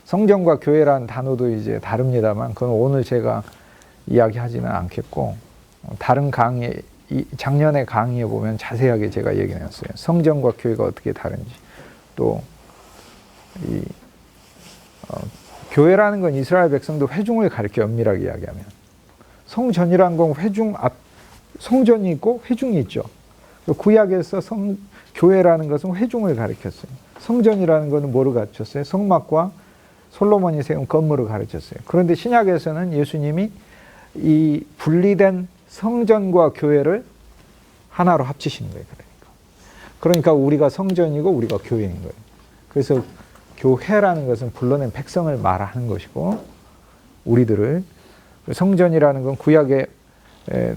성전과 교회라는 단어도 이제 다릅니다만 그건 오늘 제가 이야기하지는 않겠고 다른 강의 작년에 강의에 보면 자세하게 제가 얘기했어요. 성전과 교회가 어떻게 다른지 또 교회라는 건 이스라엘 백성도 회중을 가리켜 엄밀하게 이야기하면 성전이라는 건 성전이 있고 회중이 있죠. 구약에서 교회라는 것은 회중을 가리켰어요. 성전이라는 것은 뭐를 가르쳤어요? 성막과 솔로몬이 세운 건물을 가르쳤어요. 그런데 신약에서는 예수님이 이 분리된 성전과 교회를 하나로 합치시는 거예요. 그러니까 우리가 성전이고 우리가 교회인 거예요. 그래서 교회라는 것은 불러낸 백성을 말하는 것이고 우리들을 성전이라는 건 구약의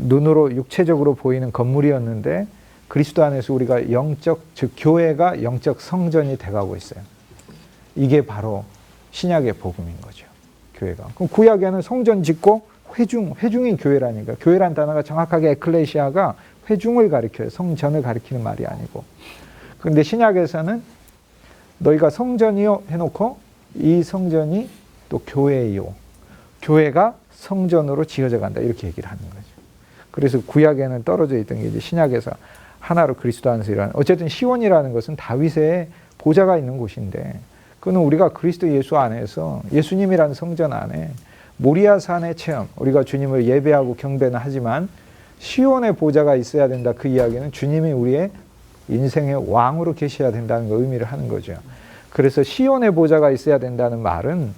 눈으로 육체적으로 보이는 건물이었는데 그리스도 안에서 우리가 즉 교회가 영적 성전이 돼가고 있어요. 이게 바로 신약의 복음인 거죠. 교회가. 그럼 구약에는 성전 짓고 회중이 교회라니까. 교회란 단어가 정확하게 에클레시아가 회중을 가리켜요. 성전을 가리키는 말이 아니고. 그런데 신약에서는 너희가 성전이요 해놓고 이 성전이 또 교회요. 교회가 성전으로 지어져 간다. 이렇게 얘기를 하는 거죠. 그래서 구약에는 떨어져 있던 게 이제 신약에서 하나로 그리스도 안에서 일하는. 어쨌든 시온이라는 것은 다윗의 보좌가 있는 곳인데 그는 우리가 그리스도 예수 안에서 예수님이라는 성전 안에 모리아산의 체험, 우리가 주님을 예배하고 경배는 하지만 시온의 보좌가 있어야 된다. 그 이야기는 주님이 우리의 인생의 왕으로 계셔야 된다는 거 의미를 하는 거죠. 그래서 시온의 보좌가 있어야 된다는 말은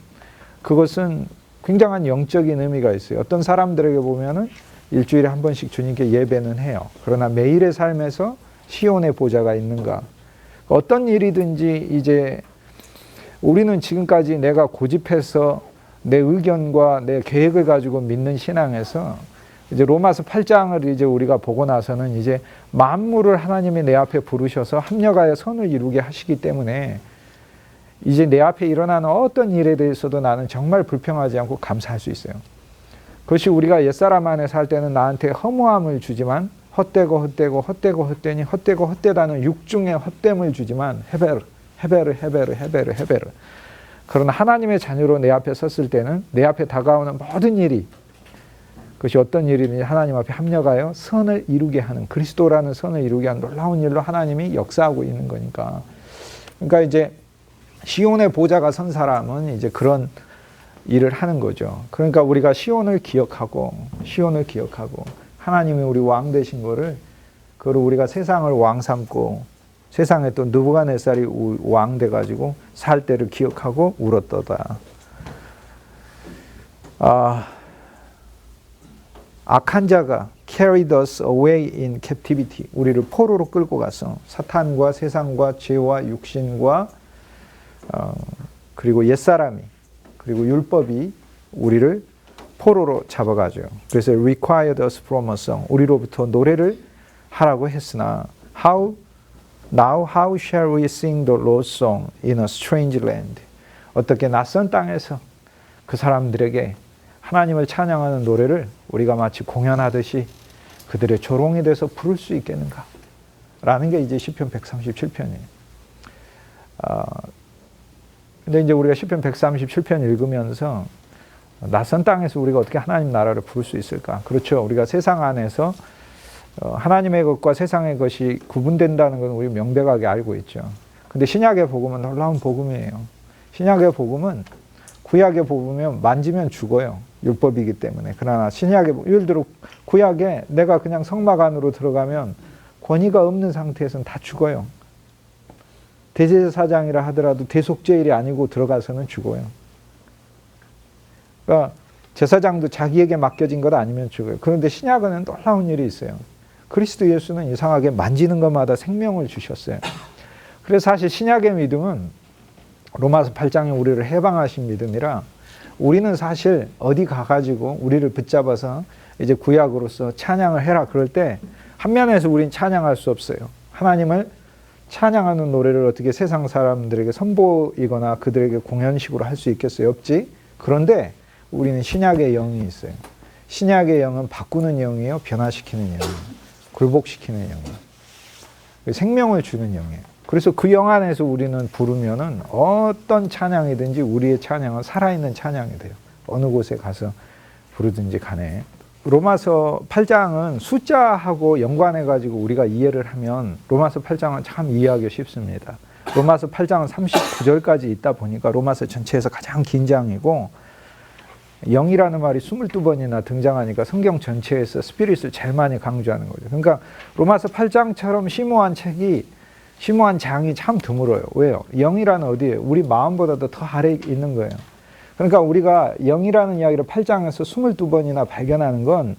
그것은 굉장한 영적인 의미가 있어요. 어떤 사람들에게 보면은 일주일에 한 번씩 주님께 예배는 해요. 그러나 매일의 삶에서 시온의 보좌가 있는가? 어떤 일이든지 이제 우리는 지금까지 내가 고집해서 내 의견과 내 계획을 가지고 믿는 신앙에서 이제 로마서 8장을 이제 우리가 보고 나서는 이제 만물을 하나님이 내 앞에 부르셔서 합력하여 선을 이루게 하시기 때문에 이제 내 앞에 일어나는 어떤 일에 대해서도 나는 정말 불평하지 않고 감사할 수 있어요. 그것이 우리가 옛사람 안에 살 때는 나한테 허무함을 주지만 헛되니 헛되다는 육중의 헛됨을 주지만 헤베르. 그러나 하나님의 자녀로 내 앞에 섰을 때는 내 앞에 다가오는 모든 일이 그것이 어떤 일이든지 하나님 앞에 합력하여 선을 이루게 하는 그리스도라는 선을 이루게 하는 놀라운 일로 하나님이 역사하고 있는 거니까. 그러니까 이제 시온의 보좌가 선 사람은 이제 그런 일을 하는 거죠. 그러니까 우리가 시온을 기억하고 하나님이 우리 왕 되신 거를 그걸 우리가 세상을 왕 삼고 세상에 또 느부갓네살이 왕 돼가지고 살 때를 기억하고 울었도다. 악한 자가 carried us away in captivity. 우리를 포로로 끌고 가서 사탄과 세상과 죄와 육신과 그리고 옛사람이 그리고 율법이 우리를 포로로 잡아가죠. 그래서 required us from a song. 우리로부터 노래를 하라고 했으나 Now how shall we sing the Lord's song in a strange land? 어떻게 낯선 땅에서 그 사람들에게 하나님을 찬양하는 노래를 우리가 마치 공연하듯이 그들의 조롱이 돼서 부를 수 있겠는가? 라는 게 이제 시편 137편이에요. 근데 이제 우리가 시편 137편 읽으면서 낯선 땅에서 우리가 어떻게 하나님 나라를 부를 수 있을까? 그렇죠. 우리가 세상 안에서 하나님의 것과 세상의 것이 구분된다는 건 우리 명백하게 알고 있죠. 근데 신약의 복음은 놀라운 복음이에요. 신약의 복음은 구약의 복음은 만지면 죽어요. 율법이기 때문에. 그러나 신약의 예를 들어 구약에 내가 그냥 성막 안으로 들어가면 권위가 없는 상태에서는 다 죽어요. 대제사장이라 하더라도 대속죄일이 아니고 들어가서는 죽어요. 그러니까 제사장도 자기에게 맡겨진 것 아니면 죽어요. 그런데 신약은 놀라운 일이 있어요. 그리스도 예수는 이상하게 만지는 것마다 생명을 주셨어요. 그래서 사실 신약의 믿음은 로마서 8장에 우리를 해방하신 믿음이라 우리는 사실 어디 가가지고 우리를 붙잡아서 이제 구약으로서 찬양을 해라 그럴 때 한 면에서 우린 찬양할 수 없어요. 하나님을 찬양하는 노래를 어떻게 세상 사람들에게 선보이거나 그들에게 공연식으로 할 수 있겠어요? 없지. 그런데 우리는 신약의 영이 있어요. 신약의 영은 바꾸는 영이에요. 변화시키는 영이에요. 굴복시키는 영이에요. 생명을 주는 영이에요. 그래서 그 영 안에서 우리는 부르면은 어떤 찬양이든지 우리의 찬양은 살아있는 찬양이 돼요. 어느 곳에 가서 부르든지 간에. 로마서 8장은 숫자하고 연관해가지고 우리가 이해를 하면 로마서 8장은 참 이해하기 쉽습니다. 로마서 8장은 39절까지 있다 보니까 로마서 전체에서 가장 긴 장이고, 영이라는 말이 22번이나 등장하니까 성경 전체에서 스피릿을 제일 많이 강조하는 거죠. 그러니까 로마서 8장처럼 심오한 장이 참 드물어요. 왜요? 영이라는 어디에 우리 마음보다도 더 아래에 있는 거예요. 그러니까 우리가 영이라는 이야기를 8장에서 22번이나 발견하는 건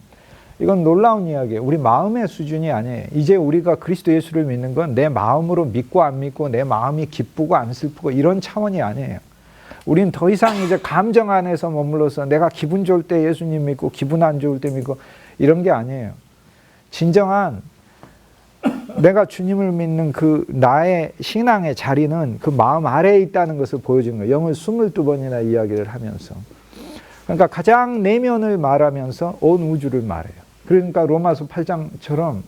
이건 놀라운 이야기예요. 우리 마음의 수준이 아니에요. 이제 우리가 그리스도 예수를 믿는 건 내 마음으로 믿고 안 믿고 내 마음이 기쁘고 안 슬프고 이런 차원이 아니에요. 우린 더 이상 이제 감정 안에서 머물러서 내가 기분 좋을 때 예수님 믿고 기분 안 좋을 때 믿고 이런 게 아니에요. 진정한 내가 주님을 믿는 그 나의 신앙의 자리는 그 마음 아래에 있다는 것을 보여준 거예요. 영을 22번이나 이야기를 하면서. 그러니까 가장 내면을 말하면서 온 우주를 말해요. 그러니까 로마서 8장처럼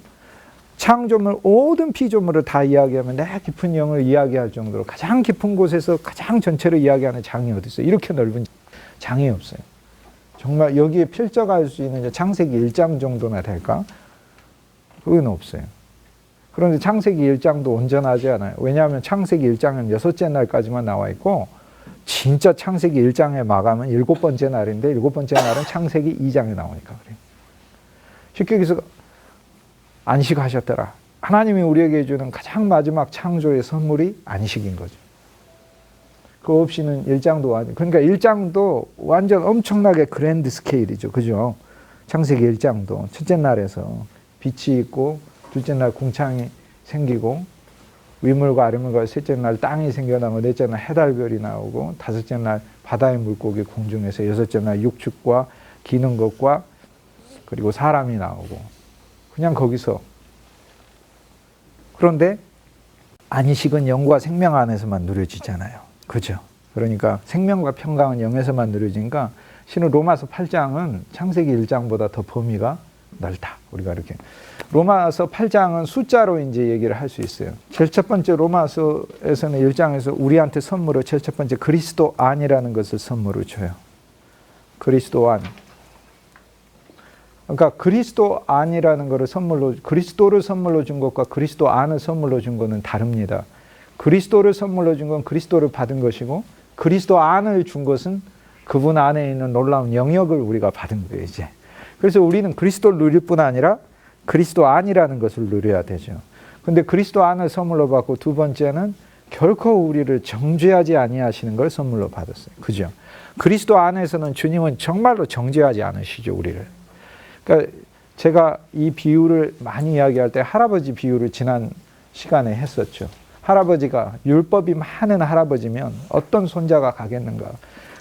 창조물 모든 피조물을 다 이야기하면 내 깊은 영을 이야기할 정도로 가장 깊은 곳에서 가장 전체를 이야기하는 장이 어디 있어요? 이렇게 넓은 장이 없어요. 정말 여기에 필적할 수 있는 창세기 1장 정도나 될까? 그건 없어요. 그런데 창세기 1장도 온전하지 않아요. 왜냐하면 창세기 1장은 6째 날까지만 나와 있고 진짜 창세기 1장의 마감은 7번째 날인데 7번째 날은 창세기 2장에 나오니까 그래요. 쉽게 얘기해서 안식하셨더라. 하나님이 우리에게 주는 가장 마지막 창조의 선물이 안식인 거죠. 그거 없이는 1장도 그러니까 1장도 완전 엄청나게 그랜드 스케일이죠. 그죠? 창세기 1장도 첫째 날에서 빛이 있고 둘째 날 궁창이 생기고 위물과 아래물과 셋째 날 땅이 생겨나고 넷째 날 해달별이 나오고 다섯째 날 바다의 물고기 공중에서 여섯째 날 육축과 기는 것과 그리고 사람이 나오고 그냥 거기서. 그런데 안식은 영과 생명 안에서만 누려지잖아요. 그죠? 그러니까 생명과 평강은 영에서만 누려지니까 실은 로마서 8장은 창세기 1장보다 더 범위가 넓다. 우리가 이렇게. 로마서 8장은 숫자로 이제 얘기를 할 수 있어요. 제일 첫 번째 로마서에서는 1장에서 우리한테 선물로 제일 첫 번째 그리스도 안이라는 것을 선물로 줘요. 그리스도 안. 그러니까 그리스도 안이라는 것을 선물로, 그리스도를 선물로 준 것과 그리스도 안을 선물로 준 것은 다릅니다. 그리스도를 선물로 준 건 그리스도를 받은 것이고 그리스도 안을 준 것은 그분 안에 있는 놀라운 영역을 우리가 받은 거예요, 이제. 그래서 우리는 그리스도를 누릴 뿐 아니라 그리스도 안이라는 것을 누려야 되죠. 근데 그리스도 안을 선물로 받고 두 번째는 결코 우리를 정죄하지 아니하시는 걸 선물로 받았어요. 그죠? 그리스도 안에서는 주님은 정말로 정죄하지 않으시죠, 우리를. 그러니까 제가 이 비유를 많이 이야기할 때 할아버지 비유를 지난 시간에 했었죠. 할아버지가 율법이 많은 할아버지면 어떤 손자가 가겠는가.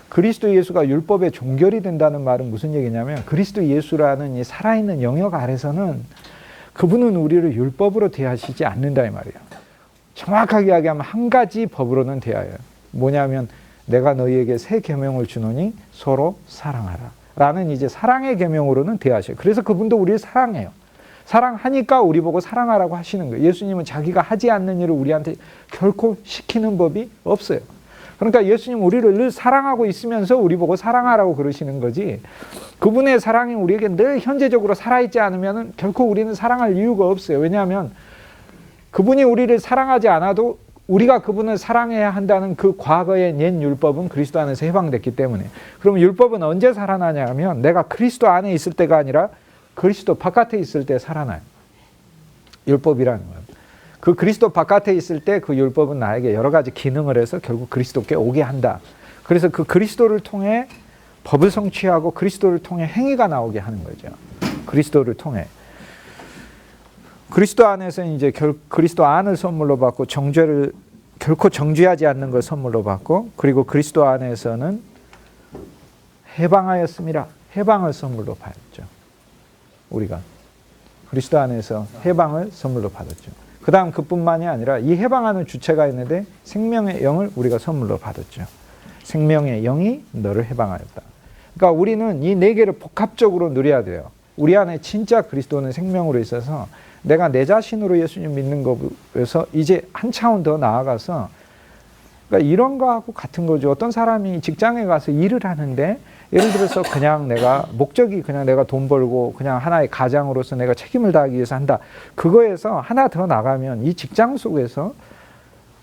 그리스도 예수가 율법의 종결이 된다는 말은 무슨 얘기냐면 그리스도 예수라는 이 살아있는 영역 아래서는 그분은 우리를 율법으로 대하시지 않는다 이 말이에요. 정확하게 이야기하면 한 가지 법으로는 대하여요. 뭐냐면 내가 너희에게 새 계명을 주노니 서로 사랑하라 라는 이제 사랑의 계명으로는 대하셔요. 그래서 그분도 우리를 사랑해요. 사랑하니까 우리 보고 사랑하라고 하시는 거예요. 예수님은 자기가 하지 않는 일을 우리한테 결코 시키는 법이 없어요. 그러니까 예수님 우리를 늘 사랑하고 있으면서 우리 보고 사랑하라고 그러시는 거지, 그분의 사랑이 우리에게 늘 현재적으로 살아있지 않으면 결코 우리는 사랑할 이유가 없어요. 왜냐하면 그분이 우리를 사랑하지 않아도 우리가 그분을 사랑해야 한다는 그 과거의 옛 율법은 그리스도 안에서 해방됐기 때문에. 그럼 율법은 언제 살아나냐 하면 내가 그리스도 안에 있을 때가 아니라 그리스도 바깥에 있을 때 살아나요. 율법이라는 거예요. 그 그리스도 바깥에 있을 때 그 율법은 나에게 여러 가지 기능을 해서 결국 그리스도께 오게 한다. 그래서 그 그리스도를 통해 법을 성취하고 그리스도를 통해 행위가 나오게 하는 거죠. 그리스도를 통해. 그리스도 안에서 이제 그리스도 안을 선물로 받고 정죄를 결코 정죄하지 않는 걸 선물로 받고, 그리고 그리스도 안에서는 해방하였습니다. 해방을 선물로 받았죠. 우리가 그리스도 안에서 해방을 선물로 받았죠. 그 다음 그뿐만이 아니라 이 해방하는 주체가 있는데 생명의 영을 우리가 선물로 받았죠. 생명의 영이 너를 해방하였다. 그러니까 우리는 이 네 개를 복합적으로 누려야 돼요. 우리 안에 진짜 그리스도는 생명으로 있어서 내가 내 자신으로 예수님 믿는 거에서 이제 한 차원 더 나아가서, 그러니까 이런 거하고 같은 거죠. 어떤 사람이 직장에 가서 일을 하는데, 예를 들어서 그냥 내가 목적이 그냥 내가 돈 벌고 그냥 하나의 가장으로서 내가 책임을 다하기 위해서 한다. 그거에서 하나 더 나가면 이 직장 속에서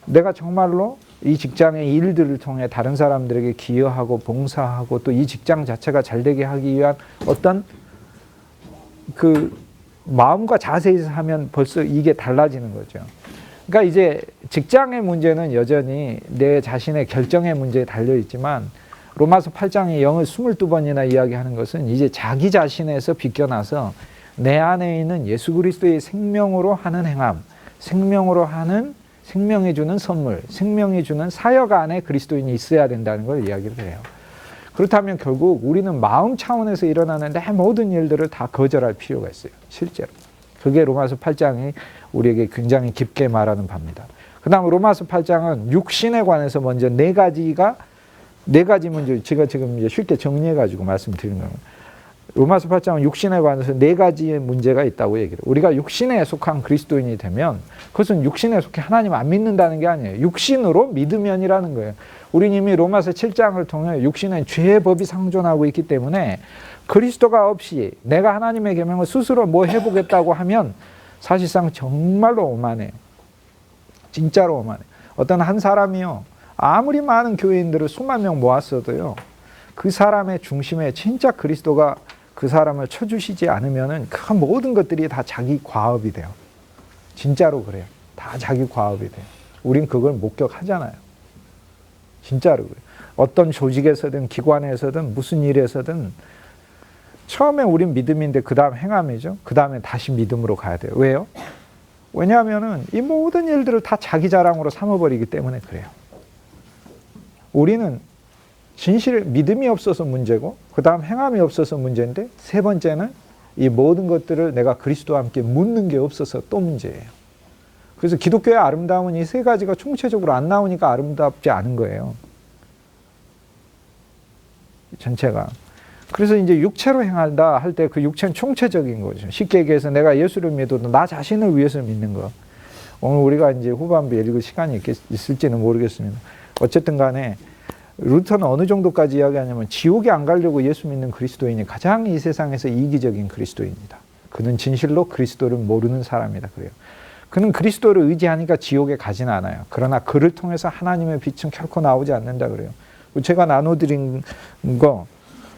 내가 정말로 이 직장의 일들을 통해 다른 사람들에게 기여하고 봉사하고 또 이 직장 자체가 잘 되게 하기 위한 어떤 그 마음과 자세에서 하면 벌써 이게 달라지는 거죠. 그러니까 이제 직장의 문제는 여전히 내 자신의 결정의 문제에 달려 있지만, 로마서 8장에 영을 22번이나 이야기하는 것은 이제 자기 자신에서 비껴나서 내 안에 있는 예수 그리스도의 생명으로 하는 행함, 생명으로 하는, 생명이 주는 선물, 생명이 주는 사역 안에 그리스도인이 있어야 된다는 걸 이야기를 해요. 그렇다면 결국 우리는 마음 차원에서 일어나는 내 모든 일들을 다 거절할 필요가 있어요. 실제로. 그게 로마서 8장이 우리에게 굉장히 깊게 말하는 바입니다. 그 다음 로마서 8장은 육신에 관해서 먼저 네 가지 문제, 제가 지금 이제 쉽게 정리해가지고 말씀드리는 겁니다. 로마서 8장은 육신에 관해서 네 가지의 문제가 있다고 얘기를 해요. 우리가 육신에 속한 그리스도인이 되면 그것은 육신에 속해 하나님 안 믿는다는 게 아니에요. 육신으로 믿으면이라는 거예요. 우리는 이미 로마서 7장을 통해 육신은 죄의 법이 상존하고 있기 때문에 그리스도가 없이 내가 하나님의 계명을 스스로 뭐 해보겠다고 하면 사실상 정말로 오만해. 진짜로 오만해. 어떤 한 사람이요, 아무리 많은 교인들을 수만 명 모았어도요, 그 사람의 중심에 진짜 그리스도가 그 사람을 쳐주시지 않으면은 그 모든 것들이 다 자기 과업이 돼요. 진짜로 그래요. 다 자기 과업이 돼요. 우린 그걸 목격하잖아요. 진짜로 그래요. 어떤 조직에서든 기관에서든 무슨 일에서든 처음에 우린 믿음인데 그 다음 행함이죠. 그 다음에 다시 믿음으로 가야 돼요. 왜요? 왜냐하면은 이 모든 일들을 다 자기 자랑으로 삼아버리기 때문에 그래요. 우리는 믿음이 없어서 문제고, 그 다음 행함이 없어서 문제인데, 세 번째는 이 모든 것들을 내가 그리스도와 함께 묻는 게 없어서 또 문제예요. 그래서 기독교의 아름다움은 이 세 가지가 총체적으로 안 나오니까 아름답지 않은 거예요. 전체가. 그래서 이제 육체로 행한다 할 때 그 육체는 총체적인 거죠. 쉽게 얘기해서 내가 예수를 믿어도 나 자신을 위해서 믿는 거. 오늘 우리가 이제 후반부에 읽을 시간이 있을지는 모르겠습니다. 어쨌든 간에 루터는 어느 정도까지 이야기하냐면 지옥에 안 가려고 예수 믿는 그리스도인이 가장 이 세상에서 이기적인 그리스도인이다. 그는 진실로 그리스도를 모르는 사람이다. 그래요. 그는 그리스도를 의지하니까 지옥에 가지는 않아요. 그러나 그를 통해서 하나님의 빛은 결코 나오지 않는다. 그래요. 제가 나눠드린 거,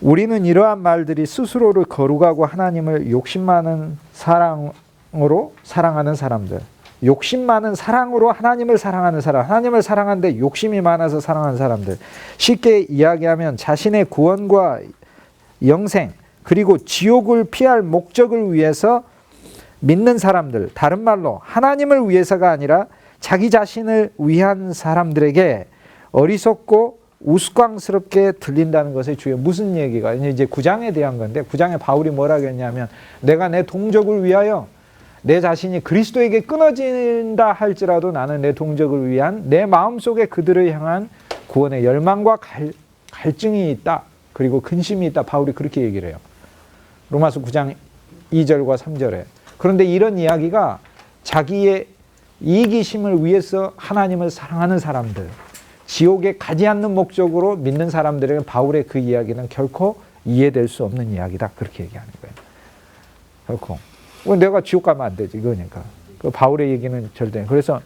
우리는 이러한 말들이 스스로를 거룩하고 하나님을 욕심 많은 사랑으로 사랑하는 사람들, 욕심 많은 사랑으로 하나님을 사랑하는 사람, 하나님을 사랑하는데 욕심이 많아서 사랑하는 사람들, 쉽게 이야기하면 자신의 구원과 영생 그리고 지옥을 피할 목적을 위해서 믿는 사람들, 다른 말로 하나님을 위해서가 아니라 자기 자신을 위한 사람들에게 어리석고 우스꽝스럽게 들린다는 것의 주요. 무슨 얘기가 이제 9장에 대한 건데, 9장에 바울이 뭐라고 했냐면, 내가 내 동족을 위하여 내 자신이 그리스도에게 끊어진다 할지라도 나는 내 동족을 위한 내 마음속에 그들을 향한 구원의 열망과 갈증이 있다. 그리고 근심이 있다. 바울이 그렇게 얘기를 해요. 로마서 9장 2절과 3절에. 그런데 이런 이야기가 자기의 이기심을 위해서 하나님을 사랑하는 사람들, 지옥에 가지 않는 목적으로 믿는 사람들에게 바울의 그 이야기는 결코 이해될 수 없는 이야기다. 그렇게 얘기하는 거예요. 결코. 내가 지옥 가면 안 되지. 그러니까. 그 바울의 얘기는 절대. 그래서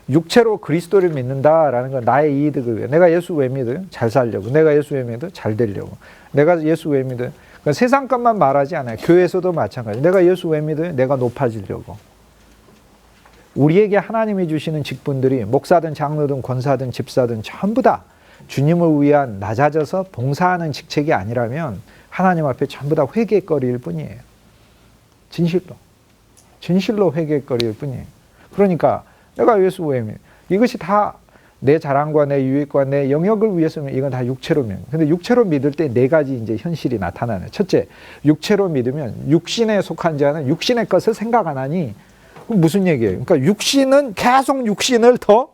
육체로 그리스도를 믿는다라는 건 나의 이득을 위해. 내가 예수 왜 믿어요? 잘 살려고. 내가 예수 왜 믿어요? 잘 되려고. 내가 예수 왜 믿어요? 그러니까 세상 것만 말하지 않아요. 교회에서도 마찬가지. 내가 예수 왜 믿어요? 내가 높아지려고. 우리에게 하나님이 주시는 직분들이 목사든 장로든 권사든 집사든 전부 다 주님을 위한 낮아져서 봉사하는 직책이 아니라면 하나님 앞에 전부 다 회개거리일 뿐이에요. 진실로 회개거리일 뿐이에요. 그러니까 내가 예수 왜 믿어요? 이것이 다 내 자랑과 내 유익과 내 영역을 위해서면 이건 다 육체로 믿는. 근데 육체로 믿을 때 네 가지 이제 현실이 나타나요. 첫째, 육체로 믿으면 육신에 속한 자는 육신의 것을 생각 안 하니. 무슨 얘기예요? 그러니까 육신은 계속 육신을 더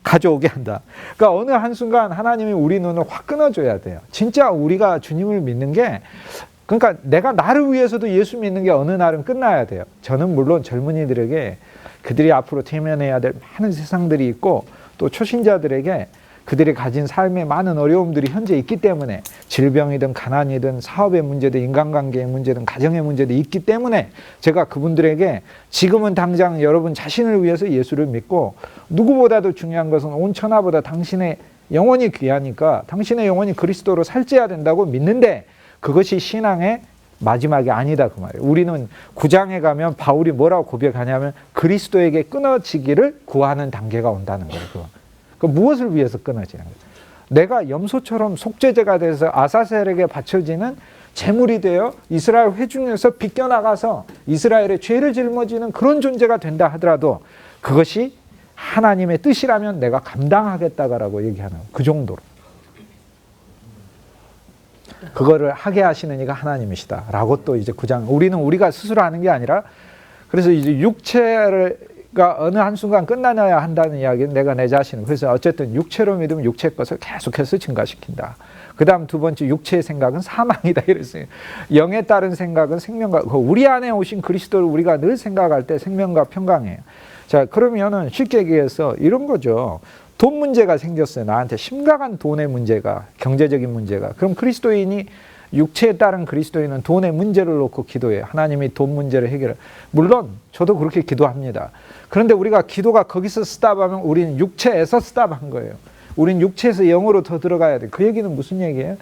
가져오게 한다. 그러니까 어느 한순간 하나님이 우리 눈을 확 끊어줘야 돼요. 진짜 우리가 주님을 믿는 게 그러니까 내가 나를 위해서도 예수 믿는 게 어느 날은 끝나야 돼요. 저는 물론 젊은이들에게 그들이 앞으로 대면해야 될 많은 세상들이 있고 또 초신자들에게 그들이 가진 삶에 많은 어려움들이 현재 있기 때문에 질병이든 가난이든 사업의 문제든 인간관계의 문제든 가정의 문제도 있기 때문에 제가 그분들에게 지금은 당장 여러분 자신을 위해서 예수를 믿고 누구보다도 중요한 것은 온 천하보다 당신의 영혼이 귀하니까 당신의 영혼이 그리스도로 살찌어야 된다고 믿는데 그것이 신앙의 마지막이 아니다 그 말이에요. 우리는 9장에 가면 바울이 뭐라고 고백하냐면 그리스도에게 끊어지기를 구하는 단계가 온다는 거예요. 그 무엇을 위해서 끊어지는 거예요? 내가 염소처럼 속죄제가 돼서 아사셀에게 바쳐지는 제물이 되어 이스라엘 회중에서 비껴나가서 이스라엘의 죄를 짊어지는 그런 존재가 된다 하더라도 그것이 하나님의 뜻이라면 내가 감당하겠다라고 얘기하는 그 정도로. 그거를 하게 하시는 이가 하나님이시다 라고 또 이제 9장 우리는 우리가 스스로 하는 게 아니라 그래서 이제 육체가 어느 한순간 끝나야 한다는 이야기는 내가 내 자신을 그래서 어쨌든 육체로 믿으면 육체의 것을 계속해서 증가시킨다. 그 다음 두 번째 육체의 생각은 사망이다 이랬어요. 영에 따른 생각은 생명과 우리 안에 오신 그리스도를 우리가 늘 생각할 때 생명과 평강이에요. 자 그러면은 쉽게 얘기해서 이런 거죠. 돈 문제가 생겼어요. 나한테 심각한 돈의 문제가 경제적인 문제가. 그럼 그리스도인이 육체에 따른 그리스도인은 돈의 문제를 놓고 기도해요. 하나님이 돈 문제를 해결해. 물론 저도 그렇게 기도합니다. 그런데 우리가 기도가 거기서 스탑하면 우리는 육체에서 스탑한 거예요. 우린 육체에서 영으로 더 들어가야 돼. 그 얘기는 무슨 얘기예요?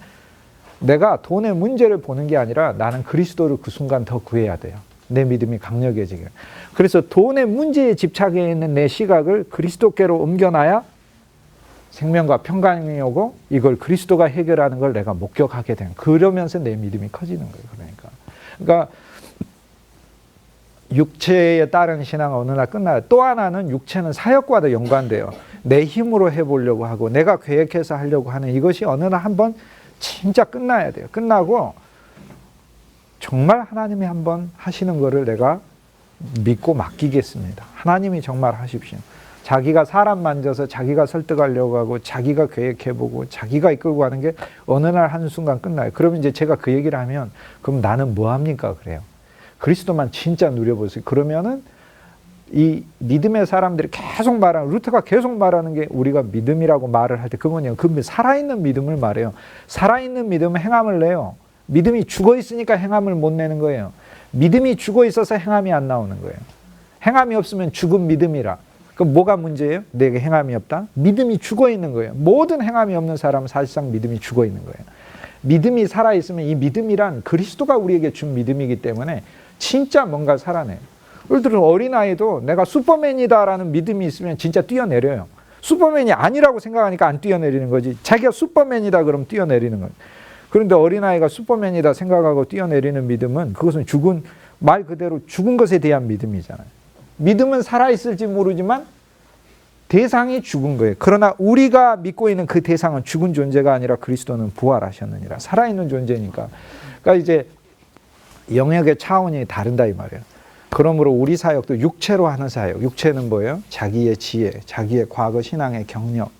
내가 돈의 문제를 보는 게 아니라 나는 그리스도를 그 순간 더 구해야 돼요. 내 믿음이 강력해지게. 그래서 돈의 문제에 집착해 있는 내 시각을 그리스도께로 옮겨놔야 생명과 평강이 오고 이걸 그리스도가 해결하는 걸 내가 목격하게 된. 그러면서 내 믿음이 커지는 거예요. 그러니까 육체에 따른 신앙은 어느 날 끝나요. 또 하나는 육체는 사역과도 연관돼요. 내 힘으로 해보려고 하고 내가 계획해서 하려고 하는 이것이 어느 날 한번 진짜 끝나야 돼요. 끝나고 정말 하나님이 한번 하시는 거를 내가 믿고 맡기겠습니다. 하나님이 정말 하십시오. 자기가 사람 만져서 자기가 설득하려고 하고 자기가 계획해보고 자기가 이끌고 가는 게 어느 날 한순간 끝나요. 그러면 이제 제가 그 얘기를 하면 그럼 나는 뭐 합니까? 그래요. 그리스도만 진짜 누려보세요. 그러면은 이 믿음의 사람들이 계속 말하는 루터가 계속 말하는 게 우리가 믿음이라고 말을 할 때 그 뭐냐면 그 살아있는 믿음을 말해요. 살아있는 믿음은 행함을 내요. 믿음이 죽어 있으니까 행함을 못 내는 거예요. 믿음이 죽어 있어서 행함이 안 나오는 거예요. 행함이 없으면 죽은 믿음이라. 그럼 뭐가 문제예요? 내게 행함이 없다? 믿음이 죽어 있는 거예요. 모든 행함이 없는 사람은 사실상 믿음이 죽어 있는 거예요. 믿음이 살아있으면 이 믿음이란 그리스도가 우리에게 준 믿음이기 때문에 진짜 뭔가 살아내요. 예를 들어 어린아이도 내가 슈퍼맨이다라는 믿음이 있으면 진짜 뛰어내려요. 슈퍼맨이 아니라고 생각하니까 안 뛰어내리는 거지. 자기가 슈퍼맨이다 그러면 뛰어내리는 거예요. 그런데 어린아이가 슈퍼맨이다 생각하고 뛰어내리는 믿음은 그것은 죽은 말 그대로 죽은 것에 대한 믿음이잖아요. 믿음은 살아있을지 모르지만 대상이 죽은 거예요. 그러나 우리가 믿고 있는 그 대상은 죽은 존재가 아니라 그리스도는 부활하셨느니라. 살아있는 존재니까. 그러니까 이제 영역의 차원이 다른다 이 말이에요. 그러므로 우리 사역도 육체로 하는 사역. 육체는 뭐예요? 자기의 지혜, 자기의 과거 신앙의 경력,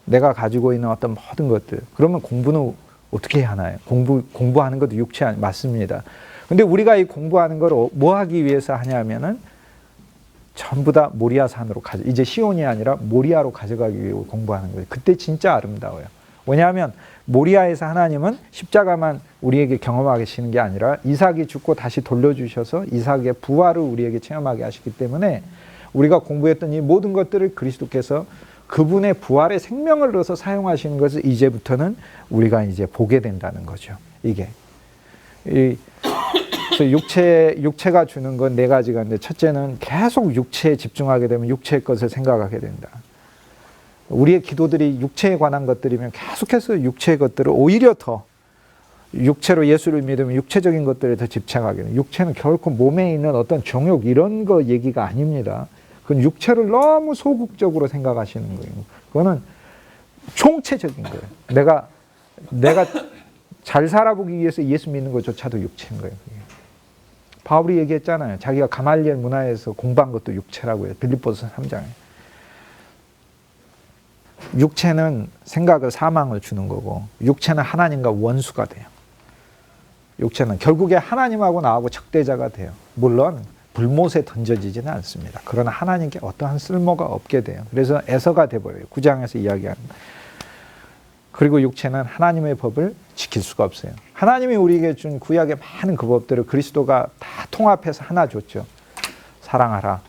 내가 가지고 있는 어떤 모든 것들. 그러면 공부는 어떻게 해야 하나요? 공부하는 것도 육체 맞습니다. 근데 우리가 이 공부하는 걸 뭐 하기 위해서 하냐면은 전부 다 모리아 산으로 이제 시온이 아니라 모리아로 가져가기 위해 공부하는 거예요. 그때 진짜 아름다워요. 왜냐하면 모리아에서 하나님은 십자가만 우리에게 경험하게 하시는 게 아니라 이삭이 죽고 다시 돌려주셔서 이삭의 부활을 우리에게 체험하게 하시기 때문에 우리가 공부했던 이 모든 것들을 그리스도께서 그분의 부활의 생명을 넣어서 사용하시는 것을 이제부터는 우리가 이제 보게 된다는 거죠. 이게. 그래서 육체가 주는 건 네 가지가 있는데 첫째는 계속 육체에 집중하게 되면 육체의 것을 생각하게 된다. 우리의 기도들이 육체에 관한 것들이면 계속해서 육체의 것들을 오히려 더 육체로 예수를 믿으면 육체적인 것들에 더 집착하게 돼요. 육체는 결코 몸에 있는 어떤 정욕 이런 거 얘기가 아닙니다. 그건 육체를 너무 소극적으로 생각하시는 거예요. 그거는 총체적인 거예요. 내가 잘 살아보기 위해서 예수 믿는 것조차도 육체인 거예요. 바울이 얘기했잖아요. 자기가 가말리엘 문화에서 공부한 것도 육체라고 해요. 빌립보서 3장에. 육체는 생각을 사망을 주는 거고 육체는 하나님과 원수가 돼요. 육체는 결국에 하나님하고 나하고 적대자가 돼요. 물론 불못에 던져지지는 않습니다. 그러나 하나님께 어떠한 쓸모가 없게 돼요. 그래서 에서가 돼버려요. 9장에서 이야기하는. 그리고 육체는 하나님의 법을 지킬 수가 없어요. 하나님이 우리에게 준 구약의 많은 그 법들을 그리스도가 다 통합해서 하나 줬죠. 사랑하라,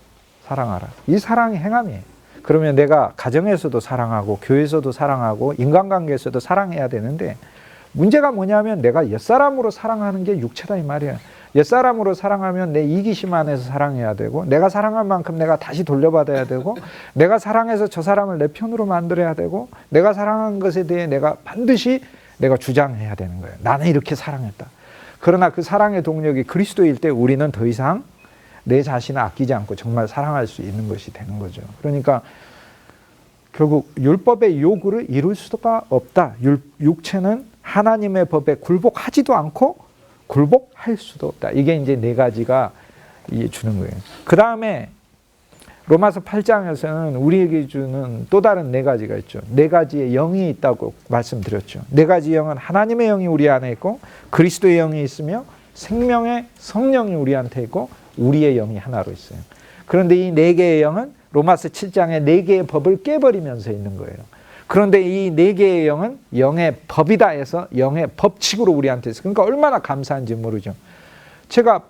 사랑하라. 이 사랑이 행함이에요. 그러면 내가 가정에서도 사랑하고 교회에서도 사랑하고 인간관계에서도 사랑해야 되는데, 문제가 뭐냐면 내가 옛사람으로 사랑하는 게 육체다 이 말이에요. 옛사람으로 사랑하면 내 이기심 안에서 사랑해야 되고, 내가 사랑한 만큼 내가 다시 돌려받아야 되고, 내가 사랑해서 저 사람을 내 편으로 만들어야 되고, 내가 사랑한 것에 대해 내가 반드시 내가 주장해야 되는 거예요. 나는 이렇게 사랑했다. 그러나 그 사랑의 동력이 그리스도일 때 우리는 더 이상 내 자신을 아끼지 않고 정말 사랑할 수 있는 것이 되는 거죠. 그러니까 결국 율법의 요구를 이룰 수가 없다. 육체는 하나님의 법에 굴복하지도 않고 굴복할 수도 없다. 이게 이제 네 가지가 주는 거예요. 그 다음에 로마서 8장에서는 우리에게 주는 또 다른 네 가지가 있죠. 네 가지의 영이 있다고 말씀드렸죠. 네 가지 영은 하나님의 영이 우리 안에 있고, 그리스도의 영이 있으며, 생명의 성령이 우리한테 있고, 우리의 영이 하나로 있어요. 그런데 이 네 개의 영은 로마서 7장에 네 개의 법을 깨버리면서 있는 거예요. 그런데 이 네 개의 영은 영의 법이다 해서 영의 법칙으로 우리한테 있어요. 그러니까 얼마나 감사한지 모르죠. 제가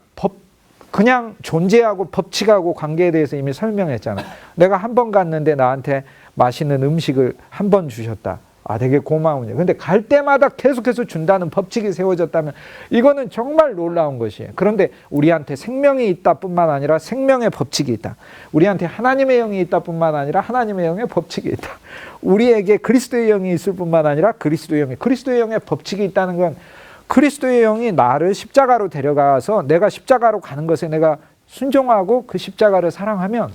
그냥 존재하고 법칙하고 관계에 대해서 이미 설명했잖아요. 내가 한 번 갔는데 나한테 맛있는 음식을 한 번 주셨다. 아, 되게 고마운요. 근데 갈 때마다 계속해서 준다는 법칙이 세워졌다면 이거는 정말 놀라운 것이에요. 그런데 우리한테 생명이 있다 뿐만 아니라 생명의 법칙이 있다. 우리한테 하나님의 영이 있다 뿐만 아니라 하나님의 영의 법칙이 있다. 우리에게 그리스도의 영이 있을 뿐만 아니라 그리스도의 영의 법칙이 있다는 건, 그리스도의 영이 나를 십자가로 데려가서 내가 십자가로 가는 것에 내가 순종하고 그 십자가를 사랑하면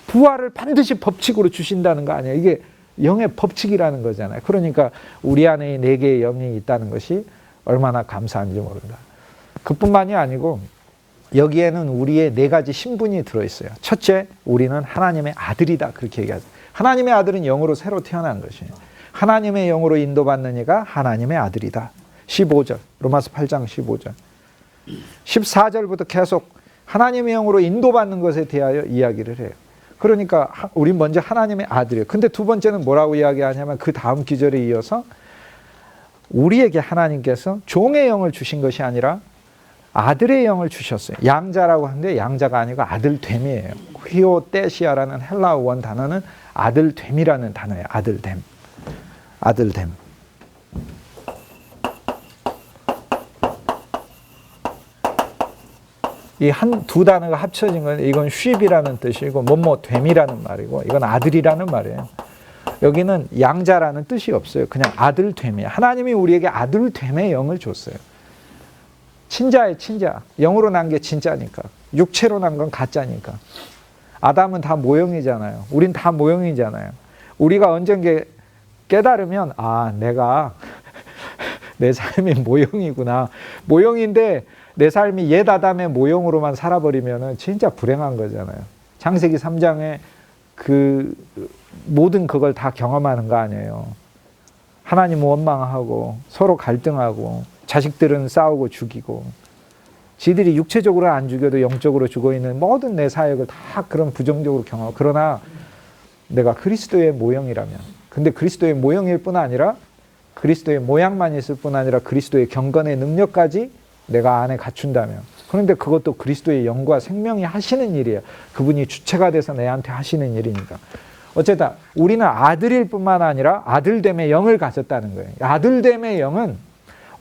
부활을 반드시 법칙으로 주신다는 거 아니에요. 이게 영의 법칙이라는 거잖아요. 그러니까 우리 안에 네 개의 영이 있다는 것이 얼마나 감사한지 모른다. 그뿐만이 아니고 여기에는 우리의 네 가지 신분이 들어있어요. 첫째, 우리는 하나님의 아들이다. 그렇게 얘기하죠. 하나님의 아들은 영으로 새로 태어난 것이에요. 하나님의 영으로 인도받는 이가 하나님의 아들이다. 15절, 로마서 8장 15절. 14절부터 계속 하나님의 영으로 인도받는 것에 대하여 이야기를 해요. 그러니까 우리 먼저 하나님의 아들이에요. 근데 두 번째는 뭐라고 이야기하냐면 그 다음 기절에 이어서 우리에게 하나님께서 종의 영을 주신 것이 아니라 아들의 영을 주셨어요. 양자라고 하는데 양자가 아니고 아들됨이에요. 히오테시아라는 헬라어 원 단어는 아들됨이라는 단어예요. 아들됨. 아들됨. 이 두 단어가 합쳐진 건, 이건 쉽이라는 뜻이고 됨이라는 말이고, 이건 아들이라는 말이에요. 여기는 양자라는 뜻이 없어요. 그냥 아들됨이에요. 하나님이 우리에게 아들됨의 영을 줬어요. 친자의 친자. 영으로 난 게 진짜니까. 육체로 난 건 가짜니까. 아담은 다 모형이잖아요. 우린 다 모형이잖아요. 우리가 언젠가 깨달으면, 아, 내가 내 삶이 모형이구나. 모형인데 내 삶이 옛 아담의 모형으로만 살아버리면 진짜 불행한 거잖아요. 창세기 3장에 그 모든 그걸 다 경험하는 거 아니에요. 하나님 원망하고 서로 갈등하고 자식들은 싸우고 죽이고, 지들이 육체적으로 안 죽여도 영적으로 죽어있는 모든 내 사역을 다 그런 부정적으로 경험하고, 그러나 내가 그리스도의 모형이라면, 근데 그리스도의 모형일 뿐 아니라 그리스도의 모양만 있을 뿐 아니라 그리스도의 경건의 능력까지 내가 안에 갖춘다면, 그런데 그것도 그리스도의 영과 생명이 하시는 일이에요. 그분이 주체가 돼서 내한테 하시는 일이니까. 어쨌든 우리는 아들일 뿐만 아니라 아들됨의 영을 가졌다는 거예요. 아들됨의 영은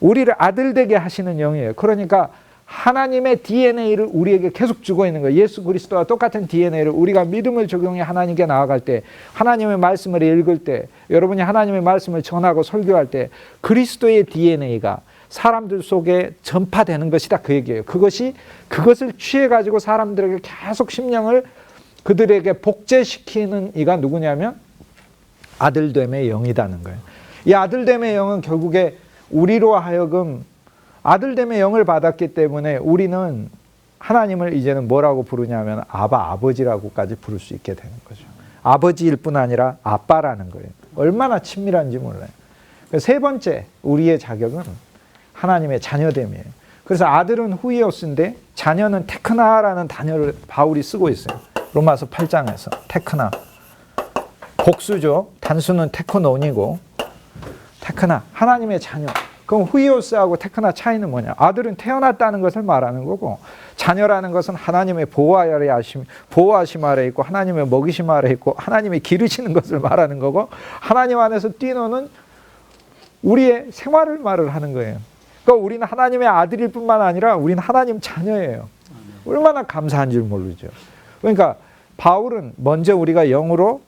우리를 아들되게 하시는 영이에요. 그러니까 하나님의 DNA를 우리에게 계속 주고 있는 거예요. 예수 그리스도와 똑같은 DNA를 우리가 믿음을 적용해 하나님께 나아갈 때, 하나님의 말씀을 읽을 때, 여러분이 하나님의 말씀을 전하고 설교할 때 그리스도의 DNA가 사람들 속에 전파되는 것이다. 그 얘기예요. 그것을 취해가지고 사람들에게 계속 심령을 그들에게 복제시키는 이가 누구냐면 아들됨의 영이라는 거예요. 이 아들됨의 영은 결국에 우리로 하여금 아들됨의 영을 받았기 때문에 우리는 하나님을 이제는 뭐라고 부르냐면 아버지라고까지 부를 수 있게 되는 거죠. 아버지일 뿐 아니라 아빠라는 거예요. 얼마나 친밀한지 몰라요. 세 번째, 우리의 자격은 하나님의 자녀됨이에요. 그래서 아들은 후이오스인데 자녀는 테크나라는 단어를 바울이 쓰고 있어요. 로마서 8장에서 테크나. 복수죠. 단수는 테크논이고 테크나, 하나님의 자녀. 그럼 후이오스하고 테크나 차이는 뭐냐? 아들은 태어났다는 것을 말하는 거고 자녀라는 것은 하나님의 보호하심 아래 있고 하나님의 먹이심 아래 있고 하나님의 기르시는 것을 말하는 거고 하나님 안에서 뛰노는 우리의 생활을 말을 하는 거예요. 그러니까 우리는 하나님의 아들일 뿐만 아니라 우리는 하나님 자녀예요. 얼마나 감사한 줄 모르죠. 그러니까 바울은 먼저 우리가 영으로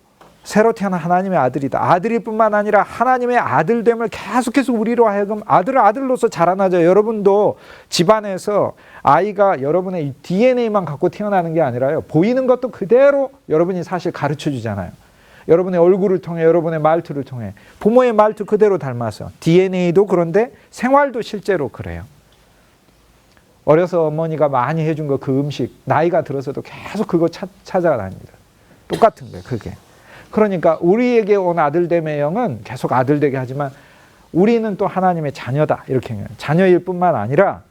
새로 태어난 하나님의 아들이다. 아들일 뿐만 아니라 하나님의 아들됨을 계속해서 우리로 하여금 아들로서 자라나죠. 여러분도 집안에서 아이가 여러분의 DNA만 갖고 태어나는 게 아니라요. 보이는 것도 그대로 여러분이 사실 가르쳐 주잖아요. 여러분의 얼굴을 통해, 여러분의 말투를 통해. 부모의 말투 그대로 닮아서. DNA도 그런데 생활도 실제로 그래요. 어려서 어머니가 많이 해준 거 그 음식, 나이가 들어서도 계속 그거 찾아다닙니다. 똑같은 거예요, 그게. 그러니까 우리에게 온 아들됨의 영은 계속 아들되게 하지만 우리는 또 하나님의 자녀다 이렇게 얘기해요. 자녀일 뿐만 아니라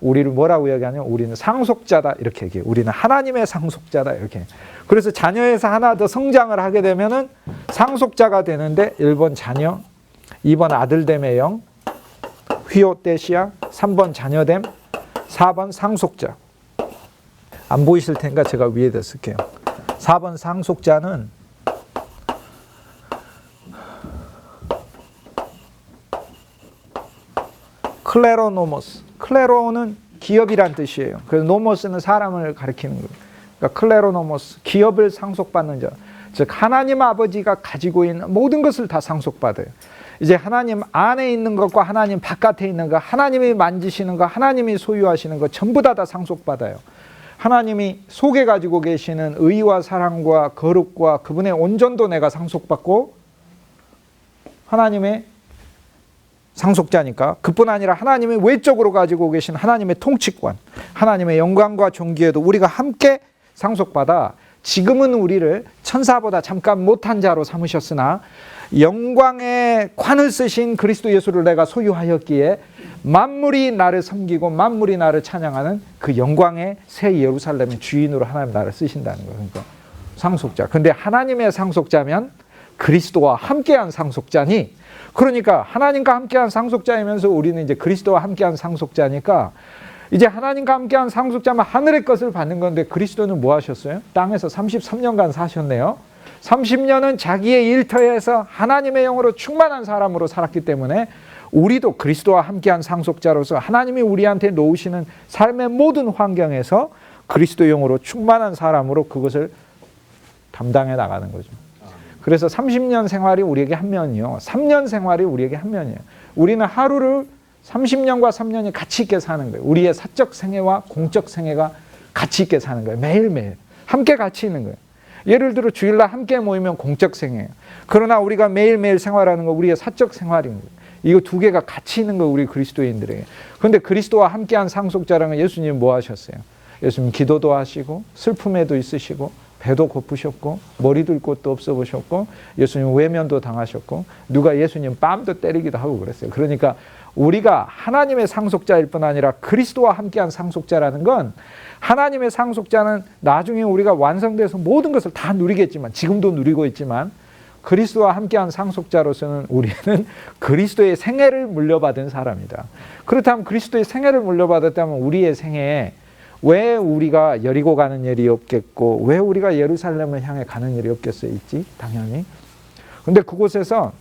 우리를 뭐라고 얘기하냐면 우리는 상속자다 이렇게 얘기해요. 우리는 하나님의 상속자다 이렇게. 그래서 자녀에서 하나 더 성장을 하게 되면은 상속자가 되는데 1번 자녀, 2번 아들됨의 영, 휘오테시아, 3번 자녀됨, 4번 상속자. 안 보이실 테니까 제가 위에다 쓸게요. 4번 상속자는 클레로노모스. 클레로는 기업이란 뜻이에요. 그래서 노모스는 사람을 가리키는 거예요. 그러니까 클레로노모스, 기업을 상속받는 자. 즉 하나님 아버지가 가지고 있는 모든 것을 다 상속받아요. 이제 하나님 안에 있는 것과 하나님 바깥에 있는 것, 하나님이 만지시는 것, 하나님이 소유하시는 것 전부 다 상속받아요. 하나님이 속에 가지고 계시는 의와 사랑과 거룩과 그분의 온전도 내가 상속받고 하나님의 상속자니까 그뿐 아니라 하나님이 외적으로 가지고 계신 하나님의 통치권, 하나님의 영광과 존귀에도 우리가 함께 상속받아 지금은 우리를 천사보다 잠깐 못한 자로 삼으셨으나 영광의 관을 쓰신 그리스도 예수를 내가 소유하였기에 만물이 나를 섬기고 만물이 나를 찬양하는 그 영광의 새 예루살렘의 주인으로 하나님 나를 쓰신다는 거예요. 그러니까 상속자. 근데 하나님의 상속자면 그리스도와 함께한 상속자니 그러니까 하나님과 함께한 상속자이면서 우리는 이제 그리스도와 함께한 상속자니까 이제 하나님과 함께한 상속자면 하늘의 것을 받는 건데 그리스도는 뭐 하셨어요? 땅에서 33년간 사셨네요. 30년은 자기의 일터에서 하나님의 영으로 충만한 사람으로 살았기 때문에 우리도 그리스도와 함께한 상속자로서 하나님이 우리한테 놓으시는 삶의 모든 환경에서 그리스도의 영으로 충만한 사람으로 그것을 담당해 나가는 거죠. 그래서 30년 생활이 우리에게 한 면이요. 3년 생활이 우리에게 한 면이에요. 우리는 하루를 30년과 3년이 같이 있게 사는 거예요. 우리의 사적 생애와 공적 생애가 같이 있게 사는 거예요. 매일매일. 함께 같이 있는 거예요. 예를 들어 주일날 함께 모이면 공적 생애예요. 그러나 우리가 매일매일 생활하는 거 우리의 사적 생활인 거예요. 이거 두 개가 같이 있는 거 우리 그리스도인들에게. 그런데 그리스도와 함께한 상속자라는 예수님은 뭐 하셨어요? 예수님 기도도 하시고 슬픔에도 있으시고 배도 고프셨고 머리 둘 곳도 없어 보셨고 예수님 외면도 당하셨고 누가 예수님 뺨도 때리기도 하고 그랬어요. 그러니까 우리가 하나님의 상속자일 뿐 아니라 그리스도와 함께한 상속자라는 건 하나님의 상속자는 나중에 우리가 완성돼서 모든 것을 다 누리겠지만 지금도 누리고 있지만 그리스도와 함께한 상속자로서는 우리는 그리스도의 생애를 물려받은 사람이다. 그렇다면 그리스도의 생애를 물려받았다면 우리의 생애에 왜 우리가 여리고 가는 일이 없겠고 왜 우리가 예루살렘을 향해 가는 일이 없겠어요? 있지 당연히. 근데 그곳에서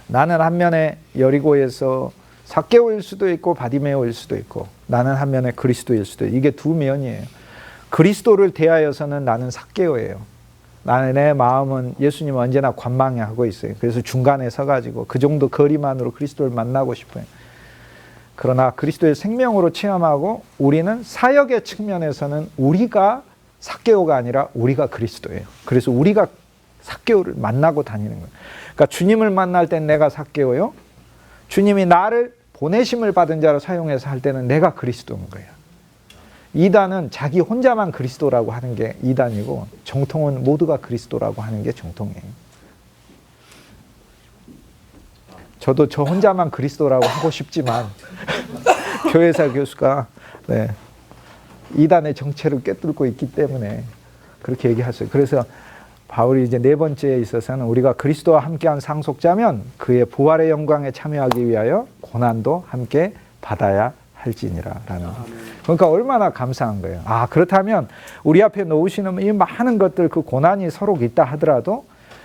나는 한면에 여리고에서 삭개오일 수도 있고 바디메오일 수도 있고 나는 한면에 그리스도일 수도 있고 이게 두 면이에요. 그리스도를 대하여서는 나는 삭개오예요. 나는 내 마음은 예수님 언제나 관망해 하고 있어요. 그래서 중간에 서가지고 그 정도 거리만으로 그리스도를 만나고 싶어요. 그러나 그리스도의 생명으로 체험하고 우리는 사역의 측면에서는 우리가 삭개오가 아니라 우리가 그리스도예요. 그래서 우리가 삭개오를 만나고 다니는 거예요. 그러니까 주님을 만날 땐 내가 삭개오요. 주님이 나를 보내심을 받은 자로 사용해서 할 때는 내가 그리스도인 거예요. 이단은 자기 혼자만 그리스도라고 하는 게 이단이고 정통은 모두가 그리스도라고 하는 게 정통이에요. 저도 저 혼자만 그리스도라고 하고 싶지만 교회사 교수가 네, 이단의 정체를 꿰뚫고 있기 때문에 그렇게 얘기했어요. 그래서 바울이 이제 네 번째에 있어서는 우리가 그리스도와 함께한 상속자면 그의 부활의 영광에 참여하기 위하여 고난도 함께 받아야 할지니라라는. 그러니까 얼마나 감사한 거예요. 아, 그렇다면 우리 앞에 놓으시는 이 많은 것들, 그 고난이 서로 있다 하더라도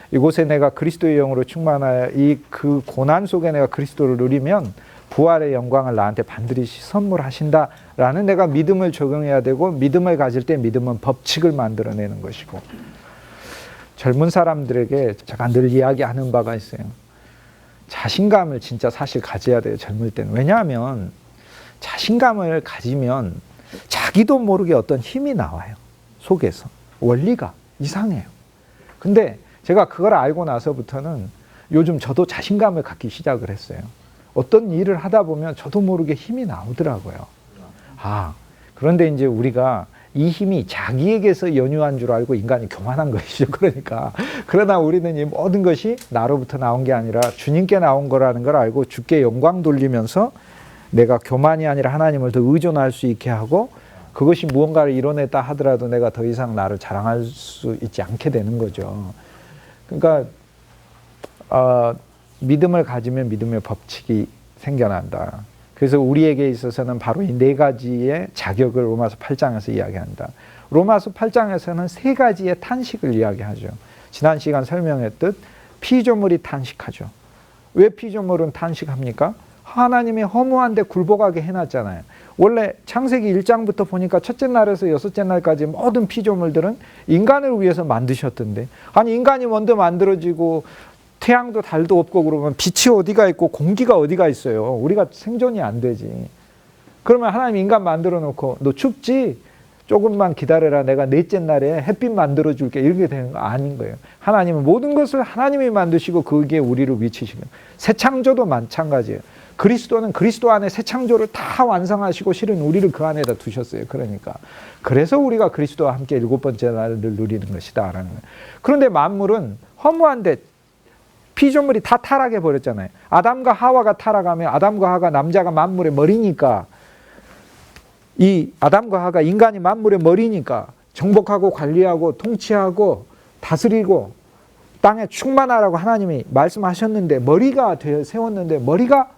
이곳에 내가 그리스도의 영으로 충만하여 이 그 고난 속에 내가 그리스도를 누리면 부활의 영광을 나한테 반드시 선물하신다라는 내가 믿음을 적용해야 되고, 믿음을 가질 때 믿음은 법칙을 만들어내는 것이고. 젊은 사람들에게 제가 늘 이야기하는 바가 있어요. 자신감을 진짜 사실 가져야 돼요, 젊을 때는. 왜냐하면 자신감을 가지면 자기도 모르게 어떤 힘이 나와요, 속에서. 원리가 이상해요. 근데 제가 그걸 알고 나서부터는 요즘 저도 자신감을 갖기 시작을 했어요. 어떤 일을 하다 보면 저도 모르게 힘이 나오더라고요. 아, 그런데 이제 우리가 이 힘이 자기에게서 연유한 줄 알고 인간이 교만한 것이죠. 그러나 우리는 이 모든 것이 나로부터 나온 게 아니라 주님께 나온 거라는 걸 알고 주께 영광 돌리면서 내가 교만이 아니라 하나님을 더 의존할 수 있게 하고, 그것이 무언가를 이뤄냈다 하더라도 내가 더 이상 나를 자랑할 수 있지 않게 되는 거죠. 그러니까 믿음을 가지면 믿음의 법칙이 생겨난다. 그래서 우리에게 있어서는 바로 이 네 가지의 자격을 로마서 8장에서 이야기한다. 로마서 8장에서는 세 가지의 탄식을 이야기하죠. 지난 시간 설명했듯 피조물이 탄식하죠. 왜 피조물은 탄식합니까? 하나님이 허무한데 굴복하게 해놨잖아요. 원래 창세기 1장부터 보니까 첫째 날에서 여섯째 날까지 모든 피조물들은 인간을 위해서 만드셨던데, 아니 인간이 먼저 만들어지고 태양도 달도 없고 그러면 빛이 어디가 있고 공기가 어디가 있어요. 우리가 생존이 안 되지. 그러면 하나님 인간 만들어 놓고 너 춥지? 조금만 기다려라. 내가 넷째 날에 햇빛 만들어 줄게. 이렇게 되는 거 아닌 거예요. 하나님은 모든 것을 하나님이 만드시고 거기에 우리를 위치시고, 새 창조도 마찬가지예요. 그리스도는 그리스도 안에 새 창조를 다 완성하시고 실은 우리를 그 안에다 두셨어요. 그래서 우리가 그리스도와 함께 일곱 번째 날을 누리는 것이다라는 거예요. 그런데 만물은 허무한데 피조물이 다 타락해 버렸잖아요. 아담과 하와가 타락하면 아담과 하와가 남자가 만물의 머리니까, 이 아담과 하와가 인간이 만물의 머리니까 정복하고 관리하고 통치하고 다스리고 땅에 충만하라고 하나님이 말씀하셨는데, 머리가 되어 세웠는데 머리가